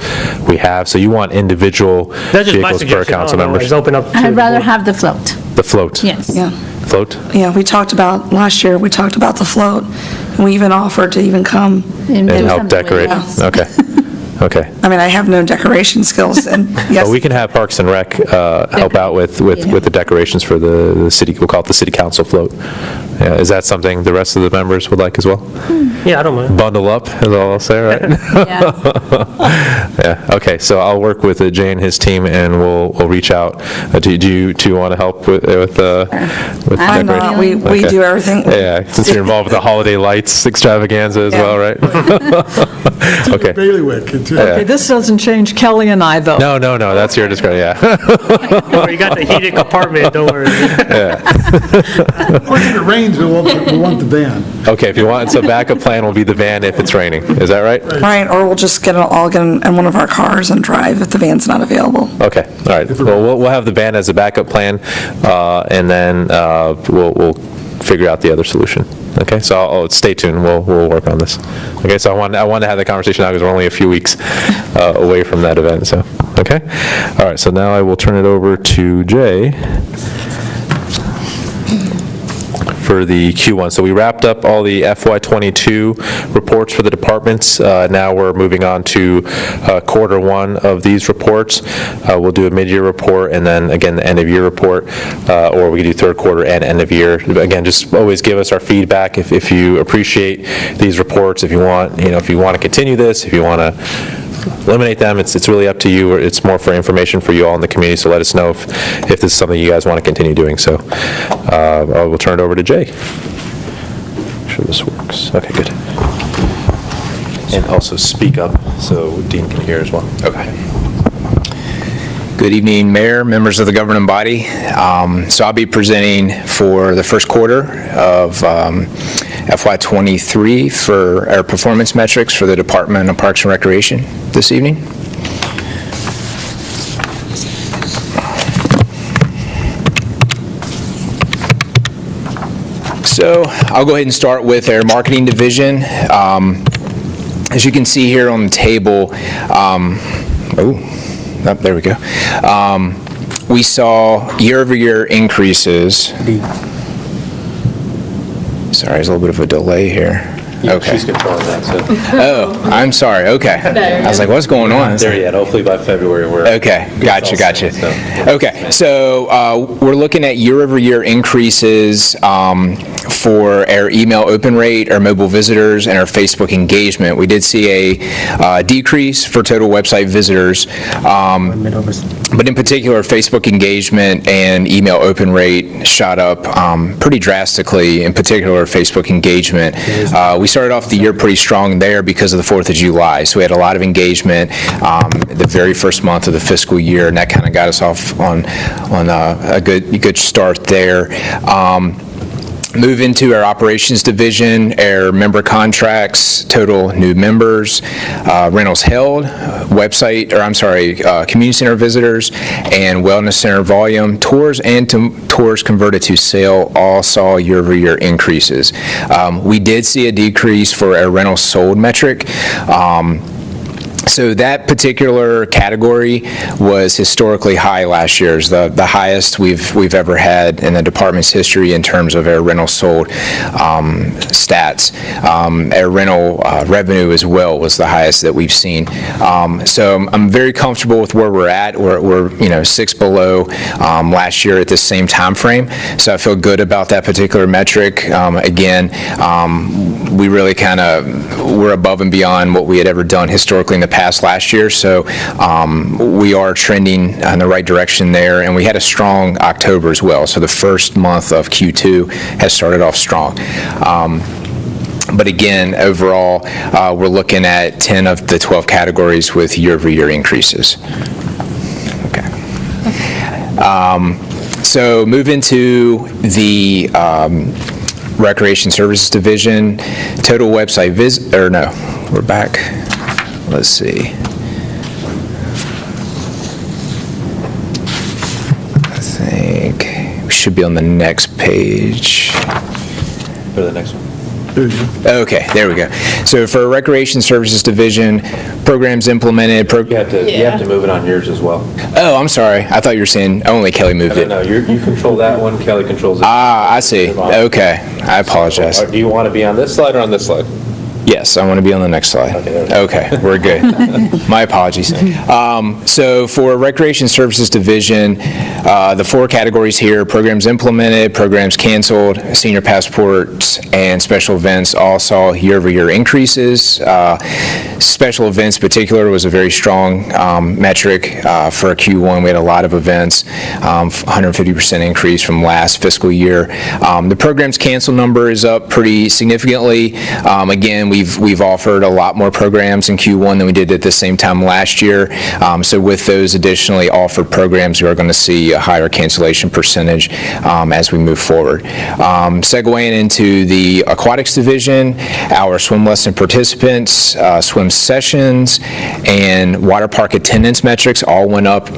we have. So you want individual that's just my vehicles per suggestion. council I don't know, members? just open up to I'd the rather board. have the float. The float? Yes. Yeah. Float? Yeah, we talked about, last year, we talked about the float. And we even offered to even come. And help assembly, decorate? yes. Okay. Okay. I mean, I have no decoration skills, and yes. Well, we can have Parks and Rec help out with the decorations for the city, we'll call it the city council float. Yeah, is that something the rest of the members would like as well? Yeah, I don't mind. Bundle up, is all I'll say, right? Yeah. Yeah, okay, so I'll work with Jay and his team, and we'll reach out. Do you want to help with I'm decorating? not, we Okay. do everything. Yeah, since you're involved with the holiday lights extravaganza as Yeah. well, right? Okay. Bailiwick, too. Okay, this doesn't change Kelly and I, though. No, that's your discretion, yeah. You got the heated compartment, don't worry. Once it rains, we want the van. Okay, if you want, so backup plan will be the van if it's raining, is that right? Right, or we'll just all get in one of our cars and drive if the van's not available. Okay, all right. Well, we'll have the van as a backup plan, and then we'll figure out the other solution. Okay, so I'll stay tuned. We'll work on this. Okay, so I want to have the conversation now because we're only a few weeks away from that event. So, okay, all right. So now I will turn it over to Jay for the Q1. So we wrapped up all the FY22 reports for the departments. Now we're moving on to quarter one of these reports. We'll do a mid-year report and then again the end-of-year report, or we can do third quarter and end-of-year. Again, just always give us our feedback if you appreciate these reports. If you want, if you want to continue this, if you want to eliminate them, it's really up to you. It's more for information for you all in the community, so let us know if this is something you guys want to continue doing. So I will turn it over to Jay. Make sure this works. Okay, good. And also speak up so Dean can hear as well. Okay. Good evening, Mayor, members of the governing body. So I'll be presenting for the first quarter of FY23 for our performance metrics for the Department of Parks and Recreation this evening. So I'll go ahead and start with our marketing division. As you can see here on the table, there we go. We saw year-over-year increases. Sorry, there's a little bit of a delay here. Okay. She's controlling that, so. Oh, I'm sorry, okay. I was like, what's going on? Not there yet. Hopefully by February we're. Okay, gotcha. Okay, so we're looking at year-over-year increases for our email open rate, our mobile visitors, and our Facebook engagement. We did see a decrease for total website visitors, but in particular, Facebook engagement and email open rate shot up pretty drastically, in particular, Facebook engagement. We started off the year pretty strong there because of the 4th of July, so we had a lot of engagement the very first month of the fiscal year, and that kind of got us off on a good start there. Move into our operations division, our member contracts, total new members, rentals held, community center visitors, and wellness center volume. Tours and tours converted to sale all saw year-over-year increases. We did see a decrease for our rentals sold metric. So that particular category was historically high last year. It's the highest we've ever had in the department's history in terms of our rental sold stats. Our rental revenue as well was the highest that we've seen. So I'm very comfortable with where we're at. We're 6 below last year at the same time frame. So I feel good about that particular metric. Again, we really we're above and beyond what we had ever done historically in the past last year, so we are trending in the right direction there, and we had a strong October as well, so the first month of Q2 has started off strong. But again, overall, we're looking at 10 of the 12 categories with year-over-year increases. Okay. So move into the Recreation Services Division. Total website we're back. Let's see. I think we should be on the next page. Go to the next one. Okay, there we go. So for Recreation Services Division, programs implemented. You have to move it on yours as well. Oh, I'm sorry. I thought you were saying only Kelly moved it. No, you control that one, Kelly controls it. Ah, I see. Okay, I apologize. Do you want to be on this slide or on this slide? Yes, I want to be on the next slide. Okay, we're good. My apologies. So for Recreation Services Division, the 4 categories here: programs implemented, programs canceled, senior passports, and special events all saw year-over-year increases. Special events in particular was a very strong metric for Q1. We had a lot of events, 150% increase from last fiscal year. The programs canceled number is up pretty significantly. Again, we've offered a lot more programs in Q1 than we did at the same time last year. So with those additionally offered programs, we are going to see a higher cancellation percentage as we move forward. Segueing into the aquatics division, our swim lesson participants, swim sessions, and water park attendance metrics all went up.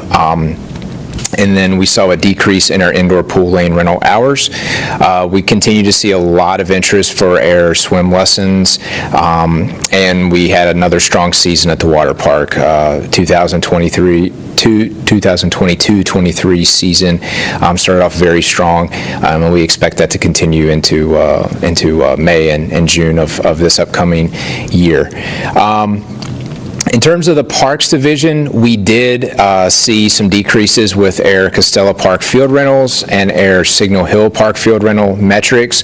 And then we saw a decrease in our indoor pool lane rental hours. We continue to see a lot of interest for our swim lessons, and we had another strong season at the water park. 2022-23 season started off very strong, and we expect that to continue into May and June of this upcoming year. In terms of the Parks Division, we did see some decreases with Air Costello Park field rentals and Air Signal Hill Park field rental metrics.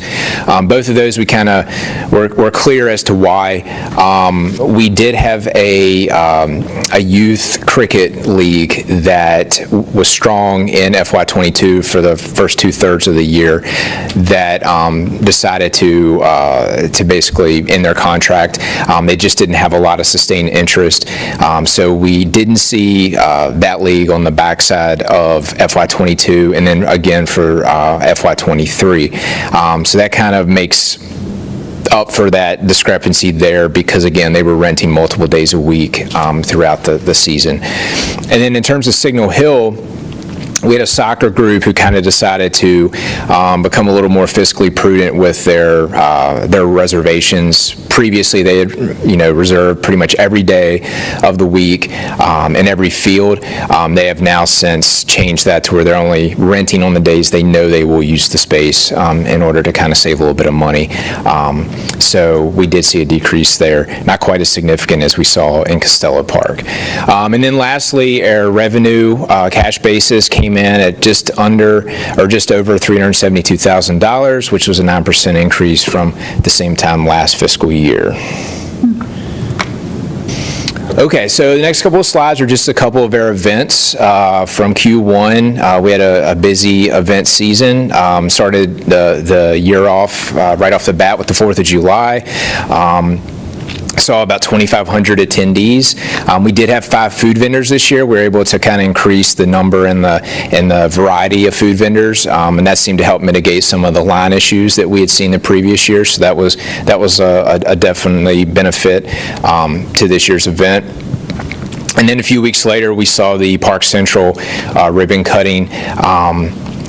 Both of those we kind of were clear as to why. We did have a youth cricket league that was strong in FY22 for the first 2/3 of the year that decided to basically end their contract. They just didn't have a lot of sustained interest. So we didn't see that league on the backside of FY22 and then again for FY23. So that kind of makes up for that discrepancy there because, again, they were renting multiple days a week throughout the season. And then in terms of Signal Hill, we had a soccer group who kind of decided to become a little more fiscally prudent with their reservations. Previously, they had, reserved pretty much every day of the week in every field. They have now since changed that to where they're only renting on the days they know they will use the space in order to kind of save a little bit of money. So we did see a decrease there, not quite as significant as we saw in Costello Park. And then lastly, our revenue cash basis came in at just over $372,000, which was a 9% increase from the same time last fiscal year. Okay, so the next couple of slides are just a couple of our events from Q1. We had a busy event season. Started the year off right off the bat with the 4th of July. saw about 2,500 attendees. We did have 5 food vendors this year. We were able to kind of increase the number and the variety of food vendors, and that seemed to help mitigate some of the line issues that we had seen the previous year. So that was a definitely benefit to this year's event. And then a few weeks later, we saw the Park Central ribbon cutting,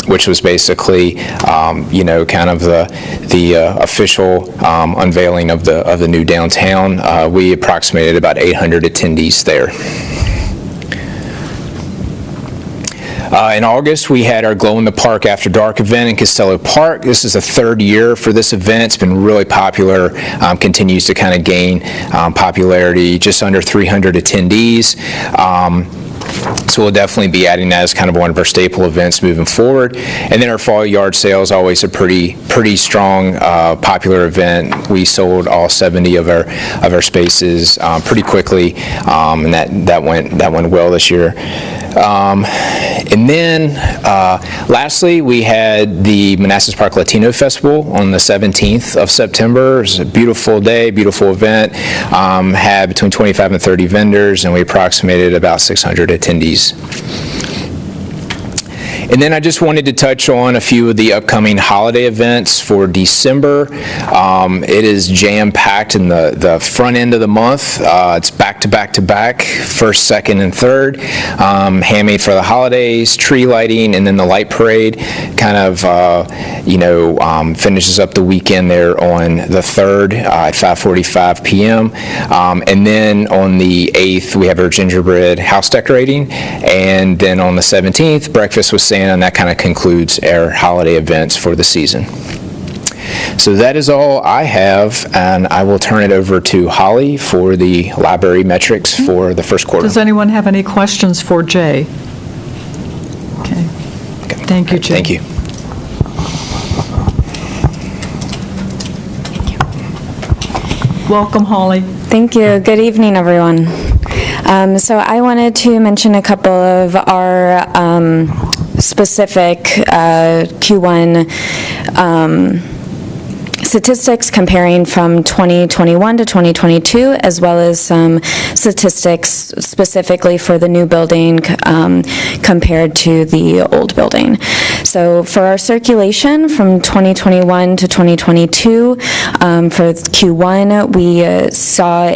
which was basically, kind of the official unveiling of the new downtown. We approximated about 800 attendees there. In August, we had our Glow in the Park After Dark event in Costello Park. This is the 3rd year for this event. It's been really popular, continues to kind of gain popularity, just under 300 attendees. So we'll definitely be adding that as kind of one of our staple events moving forward. And then our fall yard sale is always a pretty strong, popular event. We sold all 70 of our spaces pretty quickly, and that went well this year. And then, lastly, we had the Manassas Park Latino Festival on the 17th of September. It was a beautiful day, beautiful event. Had between 25 and 30 vendors, and we approximated about 600 attendees. And then I just wanted to touch on a few of the upcoming holiday events for December. It is jam-packed in the front end of the month. It's back-to-back-to-back, 1st, 2nd, and 3rd. Handmade for the holidays, tree lighting, and then the light parade kind of, finishes up the weekend there on the 3rd at 5:45 p.m. And then on the 8th, we have our gingerbread house decorating. And then on the 17th, breakfast with Santa, and that kind of concludes our holiday events for the season. So that is all I have, and I will turn it over to Holly for the library metrics for the first quarter. Does anyone have any questions for Jay? Okay. Thank you, Jay. Thank you. Welcome, Holly. Thank you. Good evening, everyone. So I wanted to mention a couple of our specific Q1 statistics comparing from 2021 to 2022, as well as some statistics specifically for the new building compared to the old building. So for our circulation from 2021 to 2022, for Q1, we saw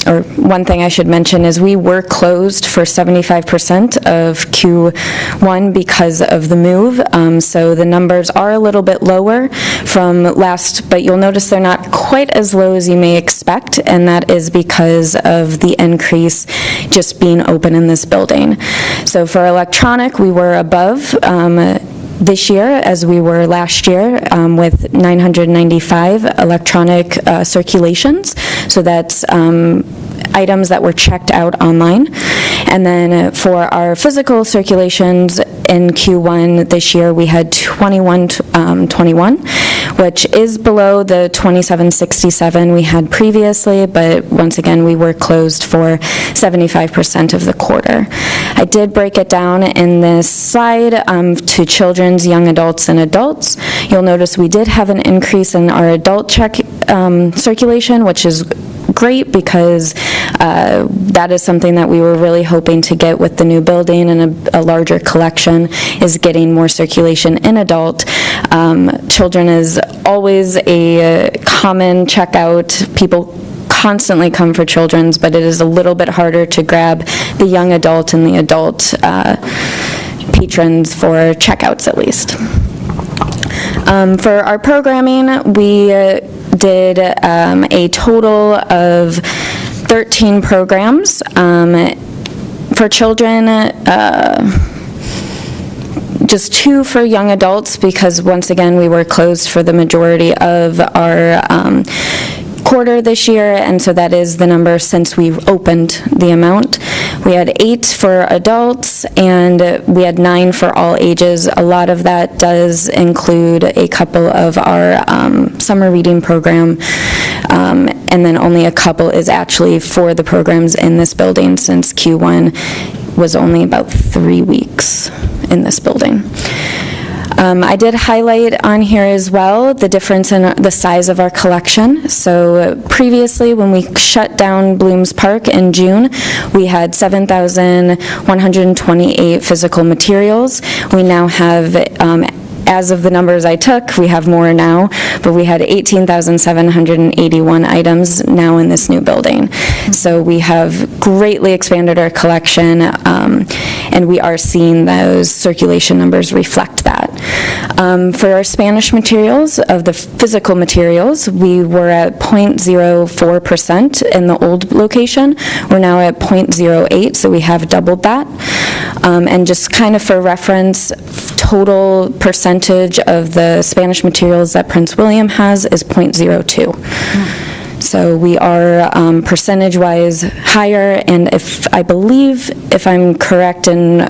or one thing I should mention is we were closed for 75% of Q1 because of the move. So the numbers are a little bit lower from last, but you'll notice they're not quite as low as you may expect, and that is because of the increase just being open in this building. So for electronic, we were above this year as we were last year with 995 electronic circulations. So that's items that were checked out online. And then for our physical circulations in Q1 this year, we had 2121, which is below the 2767 we had previously, but once again, we were closed for 75% of the quarter. I did break it down in this slide to children's, young adults, and adults. You'll notice we did have an increase in our adult check circulation, which is great because that is something that we were really hoping to get with the new building and a larger collection, is getting more circulation in adult. Children is always a common checkout. People constantly come for children's, but it is a little bit harder to grab the young adult and the adult patrons for checkouts at least. For our programming, we did a total of 13 programs. For children, just 2 for young adults, because once again, we were closed for the majority of our quarter this year, and so that is the number since we've opened the amount. We had 8 for adults, and we had 9 for all ages. A lot of that does include a couple of our summer reading program, and then only a couple is actually for the programs in this building, since Q1 was only about 3 weeks in this building. I did highlight on here as well the difference in the size of our collection. So previously, when we shut down Blooms Park in June, we had 7,128 physical materials. We now have, as of the numbers I took, we have more now, but we had 18,781 items now in this new building. So we have greatly expanded our collection, and we are seeing those circulation numbers reflect that. For our Spanish materials, of the physical materials, we were at 0.04% in the old location. We're now at 0.08, so we have doubled that. And just kind of for reference, total percentage of the Spanish materials that Prince William has is 0.02. So we are percentage-wise higher, and I believe, if I'm correct, and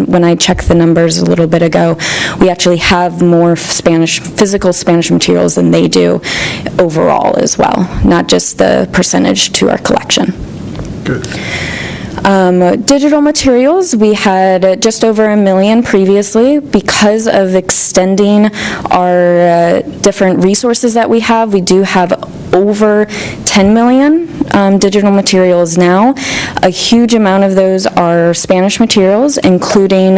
when I checked the numbers a little bit ago, we actually have more physical Spanish materials than they do overall as well, not just the percentage to our collection. Good. Digital materials, we had just over 1 million previously. Because of extending our different resources that we have, we do have over 10 million digital materials now. A huge amount of those are Spanish materials, including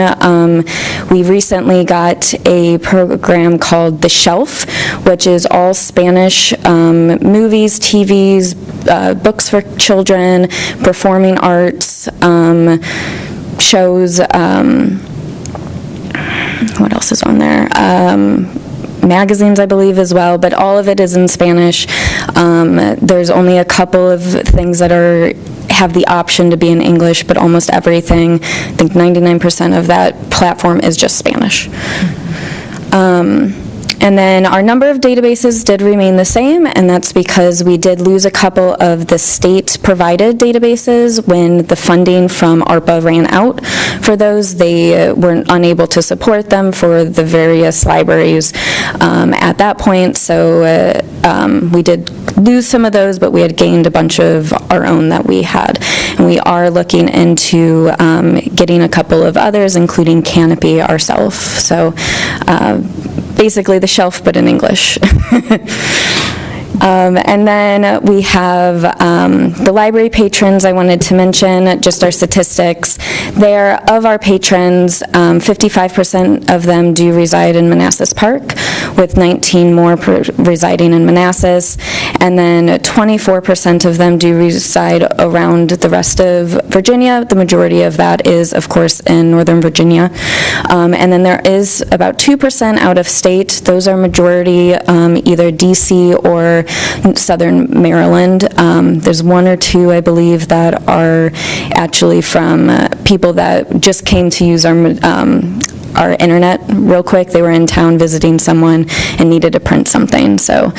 we recently got a program called The Shelf, which is all Spanish movies, TVs, books for children, performing arts, shows, what else is on there? Magazines, I believe, as well, but all of it is in Spanish. There's only a couple of things that have the option to be in English, but almost everything, I think 99% of that platform is just Spanish. And then our number of databases did remain the same, and that's because we did lose a couple of the state-provided databases when the funding from ARPA ran out. For those, they were unable to support them for the various libraries at that point, so we did lose some of those, but we had gained a bunch of our own that we had. And we are looking into getting a couple of others, including Canopy ourselves. So basically The Shelf, but in English. And then we have the library patrons. I wanted to mention just our statistics. There, of our patrons, 55% of them do reside in Manassas Park, with 19 more residing in Manassas, and then 24% of them do reside around the rest of Virginia. The majority of that is, of course, in Northern Virginia. And then there is about 2% out of state. Those are majority either DC or Southern Maryland. There's one or two, I believe, that are actually from people that just came to use our internet real quick. They were in town visiting someone and needed to print something, so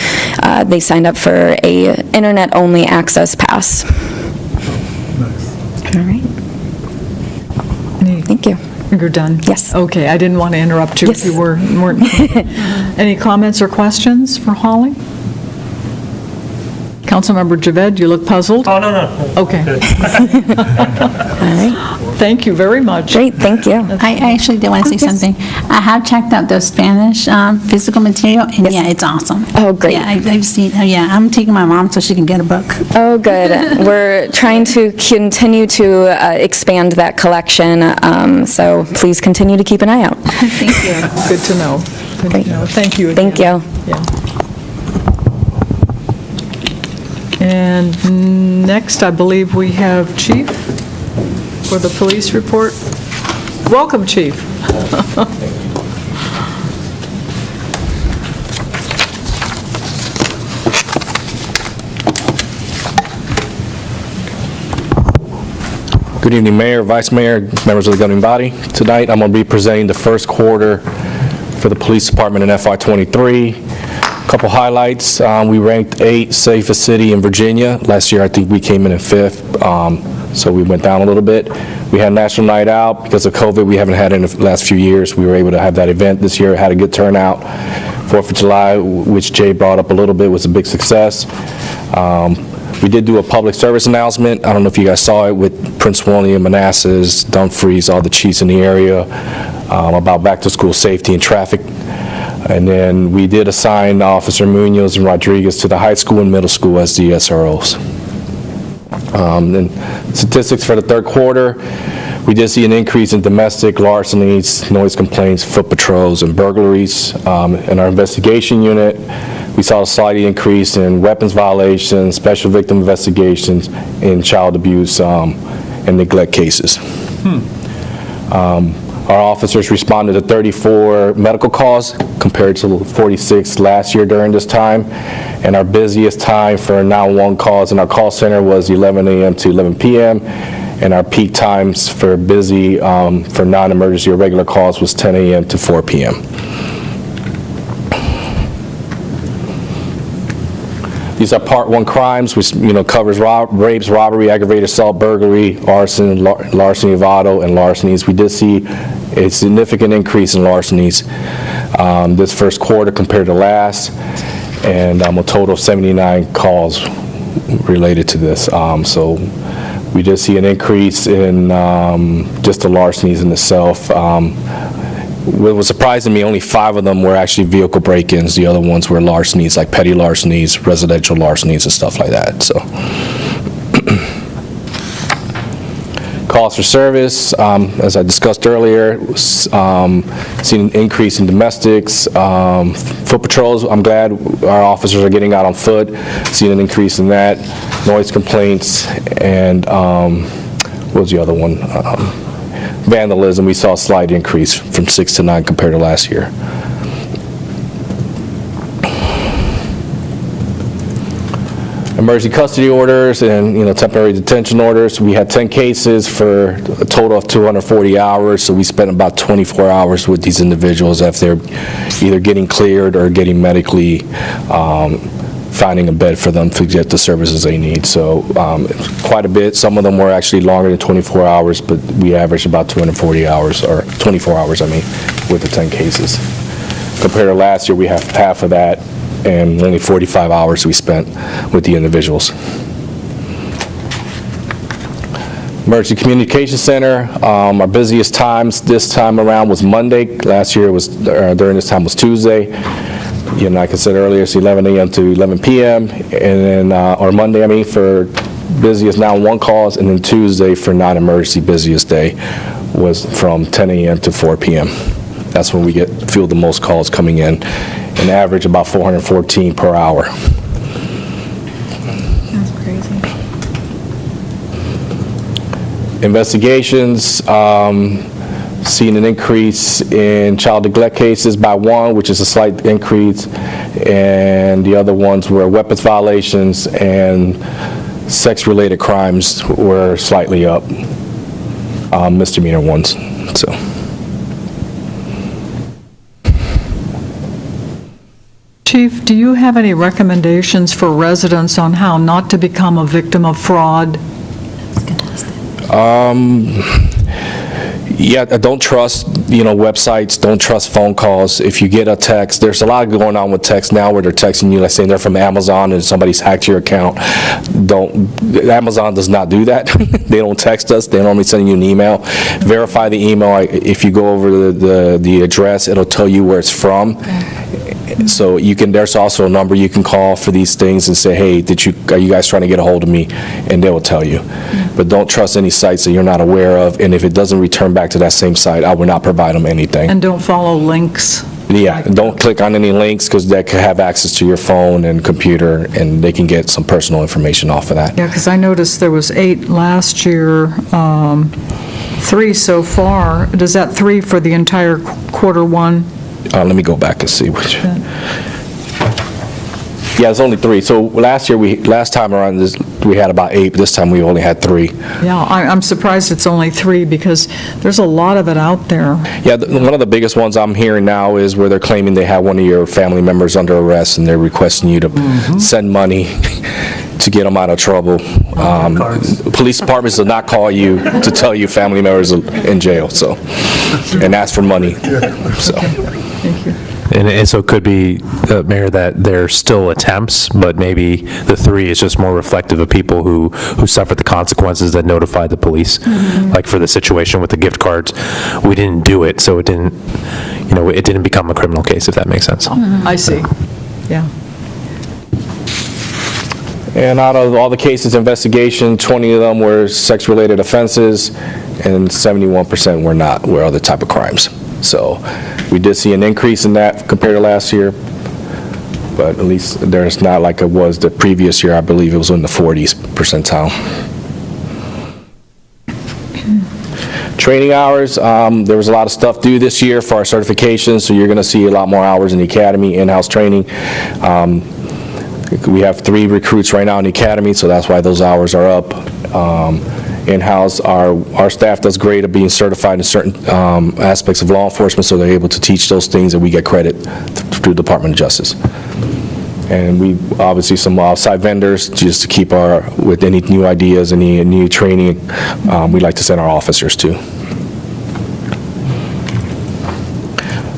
they signed up for a internet-only access pass. All right. Thank you. You're done? Yes. Okay, I didn't want to interrupt you if you weren't. Any comments or questions for Holly? Councilmember Javed, you look puzzled? Oh, no. Okay. All right. Thank you very much. Great, thank you. I actually did want to say something. I have checked out the Spanish physical material, and yeah, it's awesome. Oh, great. Yeah, I've seen, I'm taking my mom so she can get a book. Oh, good. We're trying to continue to expand that collection, so please continue to keep an eye out. Thank you. Good to know. Good to know. Thank you again. Thank you. Yeah. And next, I believe we have Chief for the police report. Welcome, Chief. Good evening, Mayor, Vice Mayor, members of the governing body. Tonight, I'm going to be presenting the first quarter for the police department in FY23. Couple highlights. We ranked 8th safest city in Virginia. Last year, I think we came in at 5th, so we went down a little bit. We had National Night Out. Because of COVID, we haven't had it in the last few years. We were able to have that event this year. It had a good turnout. 4th of July, which Jay brought up a little bit, was a big success. We did do a public service announcement. I don't know if you guys saw it with Prince William, Manassas, Dumfries, all the chiefs in the area about back-to-school safety and traffic And then we did assign Officer Munoz and Rodriguez to the high school and middle school as the SROs. Then statistics for the third quarter, we did see an increase in domestic larcenies, noise complaints, foot patrols, and burglaries. In our investigation unit, we saw a slight increase in weapons violations, special victim investigations, and child abuse and neglect cases. Our officers responded to 34 medical calls compared to 46 last year during this time. And our busiest time for 911 calls in our call center was 11 a.m. to 11 p.m. And our peak times for busy, for non-emergency or regular calls was 10 a.m. to 4 p.m. These are Part 1 crimes, which, covers rapes, robbery, aggravated assault, burglary, arson, larceny of auto, and larcenies. We did see a significant increase in larcenies this first quarter compared to last, and a total of 79 calls related to this. So we did see an increase in just the larcenies in itself. What was surprising me, only 5 of them were actually vehicle break-ins. The other ones were larcenies, like petty larcenies, residential larcenies, and stuff like that. So, calls for service, as I discussed earlier, seen an increase in domestics, foot patrols. I'm glad our officers are getting out on foot. Seen an increase in that, noise complaints, and what was the other one? Vandalism. We saw a slight increase from 6 to 9 compared to last year. Emergency custody orders and temporary detention orders. We had 10 cases for a total of 240 hours, so we spent about 24 hours with these individuals after they're either getting cleared or getting medically finding a bed for them to get the services they need. So quite a bit. Some of them were actually longer than 24 hours, but we averaged about 240 hours, or 24 hours, with the 10 cases. Compared to last year, we have half of that, and only 45 hours we spent with the individuals. Emergency Communication Center, our busiest times this time around was Monday. Last year was during this time was Tuesday. Like I said earlier, it's 11 a.m. to 11 p.m. and then or Monday, for busiest 911 calls, and then Tuesday for non-emergency busiest day was from 10 a.m. to 4 p.m. That's when we feel the most calls coming in, an average about 414 per hour. That's crazy. Investigations, seen an increase in child neglect cases by 1, which is a slight increase, and the other ones were weapons violations and sex-related crimes were slightly up, misdemeanor ones. So. Chief, do you have any recommendations for residents on how not to become a victim of fraud? Yeah, don't trust, websites, don't trust phone calls. If you get a text, there's a lot going on with text now where they're texting you, like saying they're from Amazon and somebody's hacked your account. Amazon does not do that. They don't text us. They're normally sending you an email. Verify the email. If you go over the address, it'll tell you where it's from. So there's also a number you can call for these things and say, hey, are you guys trying to get a hold of me? And they will tell you. But don't trust any sites that you're not aware of, and if it doesn't return back to that same site, I will not provide them anything. And don't follow links. Yeah, don't click on any links, because they could have access to your phone and computer, and they can get some personal information off of that. Yeah, because I noticed there was 8 last year, 3 so far. Does that 3 for the entire quarter 1? Let me go back and see which. Yeah, it's only 3. So last time around, we had about 8, but this time we only had 3. Yeah, I'm surprised it's only 3, because there's a lot of it out there. Yeah, one of the biggest ones I'm hearing now is where they're claiming they have one of your family members under arrest, and they're requesting you to send money to get them out of trouble. Police departments will not call you to tell you family members are in jail, so, and ask for money, so. Thank you. And so it could be, Mayor, that they're still attempts, but maybe the 3 is just more reflective of people who suffered the consequences that notified the police. Like for the situation with the gift cards, we didn't do it, so it didn't, it didn't become a criminal case, if that makes sense. I see. Yeah. And out of all the cases investigation, 20 of them were sex-related offenses, and 71% were other type of crimes. So we did see an increase in that compared to last year, but at least there's not like it was the previous year. I believe it was in the 40s percentile. Training hours, there was a lot of stuff due this year for our certifications, so you're going to see a lot more hours in the academy, in-house training. We have 3 recruits right now in the academy, so that's why those hours are up. In-house, our staff does great at being certified in certain aspects of law enforcement, so they're able to teach those things, and we get credit through the Department of Justice. And we, obviously, some outside vendors, just to keep with any new ideas, any new training, we like to send our officers to.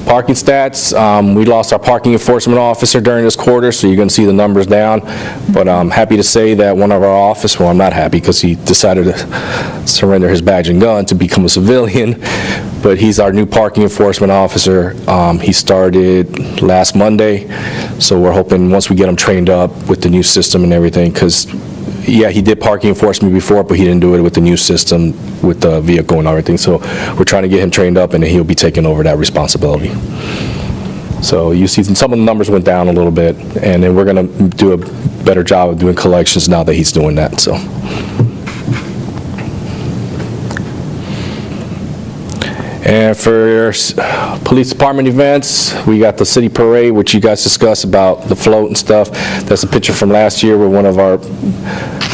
Parking stats, we lost our parking enforcement officer during this quarter, so you're going to see the numbers down. But I'm happy to say that one of our officers, well, I'm not happy because he decided to surrender his badge and gun to become a civilian, but he's our new parking enforcement officer. He started last Monday, so we're hoping once we get him trained up with the new system and everything, because yeah, he did parking enforcement before, but he didn't do it with the new system, with the vehicle and everything. So we're trying to get him trained up, and then he'll be taking over that responsibility. So you see some of the numbers went down a little bit, and then we're going to do a better job of doing collections now that he's doing that. So. And for police department events, we got the city parade, which you guys discussed about the float and stuff. That's a picture from last year where one of our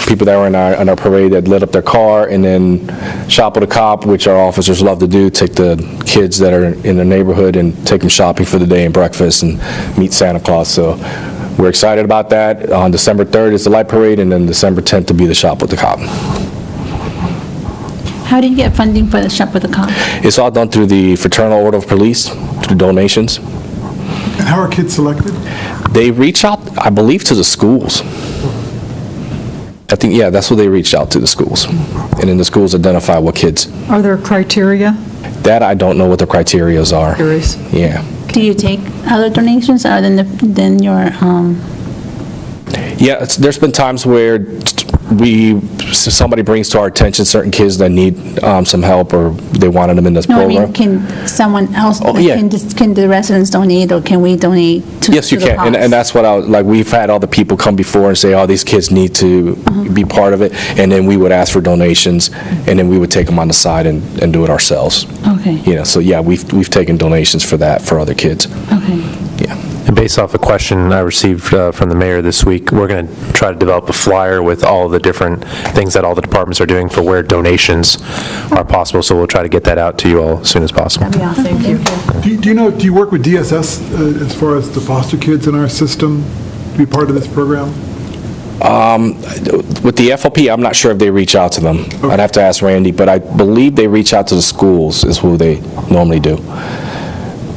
people that were in our parade that lit up their car, and then Shop with a Cop, which our officers love to do, take the kids that are in the neighborhood and take them shopping for the day and breakfast and meet Santa Claus. So we're excited about that. On December 3rd is the light parade, and then December 10th will be the Shop with the Cop. How do you get funding for the Shop with a Cop? It's all done through the Fraternal Order of Police, through donations. And how are kids selected? They reach out, I believe, to the schools. I think, yeah, that's what they reached out to, the schools. And then the schools identify what kids. Are there criteria? That I don't know what the criterias are. Curious. Yeah. Do you take other donations other than your, Yeah, there's been times where somebody brings to our attention certain kids that need some help, or they wanted them in this no, program. I mean, can someone else, Oh, yeah. can the residents donate, or can we donate to Yes, you to the can, and pots? that's what we've had other people come before and say, oh, these kids need to be part of it, and then we would ask for donations, and then we would take them on the side and do it ourselves. Okay. So yeah, we've taken donations for that, for other kids. Okay. Yeah. And based off a question I received from the mayor this week, we're going to try to develop a flyer with all the different things that all the departments are doing for where donations are possible, so we'll try to get that out to you all as soon as possible. That'd be awesome. Thank you. Do you work with DSS as far as the foster kids in our system to be part of this program? With the FLP, I'm not sure if they reach out to them. I'd have to ask Randy, but I believe they reach out to the schools is who they normally do.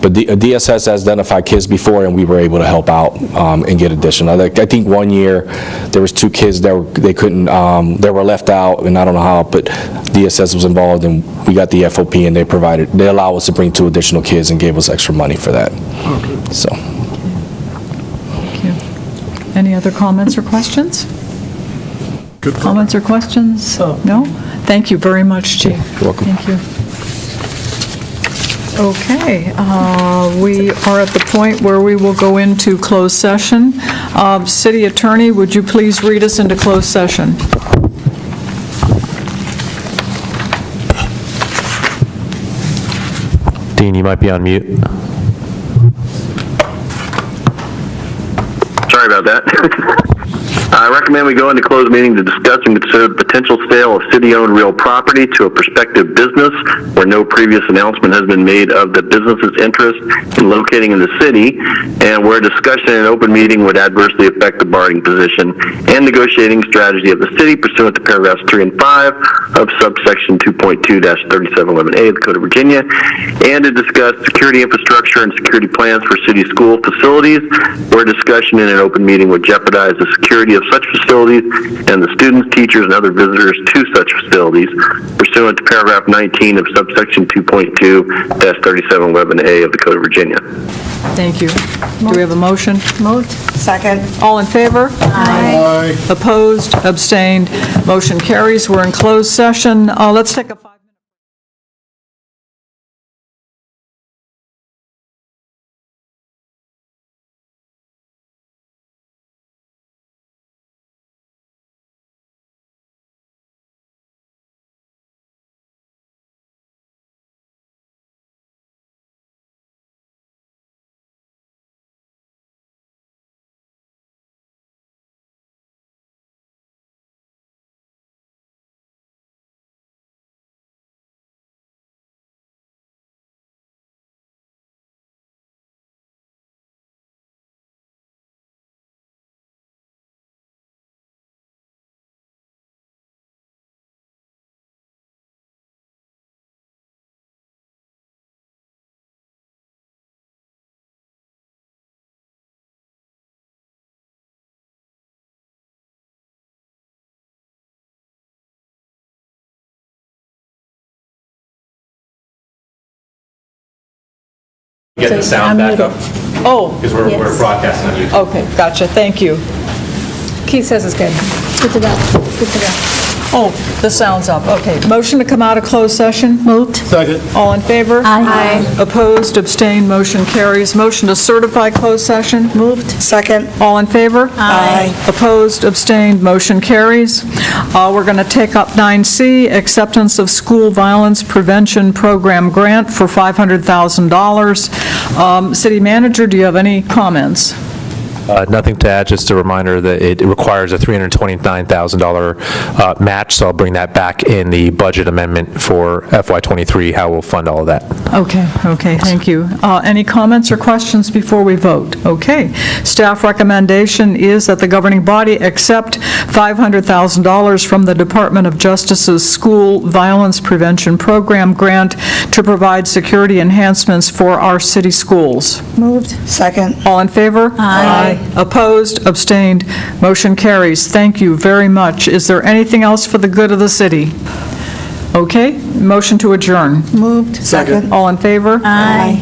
But DSS has identified kids before, and we were able to help out and get additional. I think one year there was 2 kids that they were left out, and I don't know how, but DSS was involved, and we got the FOP, and they allow us to bring 2 additional kids and gave us extra money for that. Okay. So. Thank you. Any other comments or questions? Good. Comments or questions? No? Thank you very much, Chief. You're welcome. Thank you. Okay, we are at the point where we will go into closed session. City Attorney, would you please read us into closed session? Dean, you might be on mute. Sorry about that. I recommend we go into closed meeting to discuss and consider the potential sale of city-owned real property to a prospective business where no previous announcement has been made of the business's interest in locating in the city, and where discussion in an open meeting would adversely affect the bargaining position and negotiating strategy of the city pursuant to paragraphs 3 and 5 of subsection 2.2-3711A of the Code of Virginia, and to discuss security infrastructure and security plans for city school facilities, where discussion in an open meeting would jeopardize the security of such facilities and the students, teachers, and other visitors to such facilities pursuant to paragraph 19 of subsection 2.2-3711A of the Code of Virginia. Thank you. Do we have a motion? Moved. Second. All in favor? Aye. Opposed, abstained, motion carries. We're in closed session. Let's take a 5-minute Get the sound back up, Oh, because we're broadcasting on YouTube. okay, gotcha, thank you. Keith says it's good. Good to go. Good to go. Oh, the sound's up, okay. Motion to come out of closed session? Moved. Second. All in favor? Aye. Opposed, abstained, motion carries. Motion to certify closed session? Moved. Second. All in favor? Aye. Opposed, abstained, motion carries. We're going to take up 9C, acceptance of school violence prevention program grant for $500,000. City manager, do you have any comments? Nothing to add, just a reminder that it requires a $329,000 match, so I'll bring that back in the budget amendment for FY23, how we'll fund all of that. Okay, thank you. Any comments or questions before we vote? Okay. Staff recommendation is that the governing body accept $500,000 from the Department of Justice's School Violence Prevention Program grant to provide security enhancements for our city schools. Moved. Second. All in favor? Aye. Opposed, abstained, motion carries. Thank you very much. Is there anything else for the good of the city? Okay, motion to adjourn. Moved. Second. All in favor? Aye.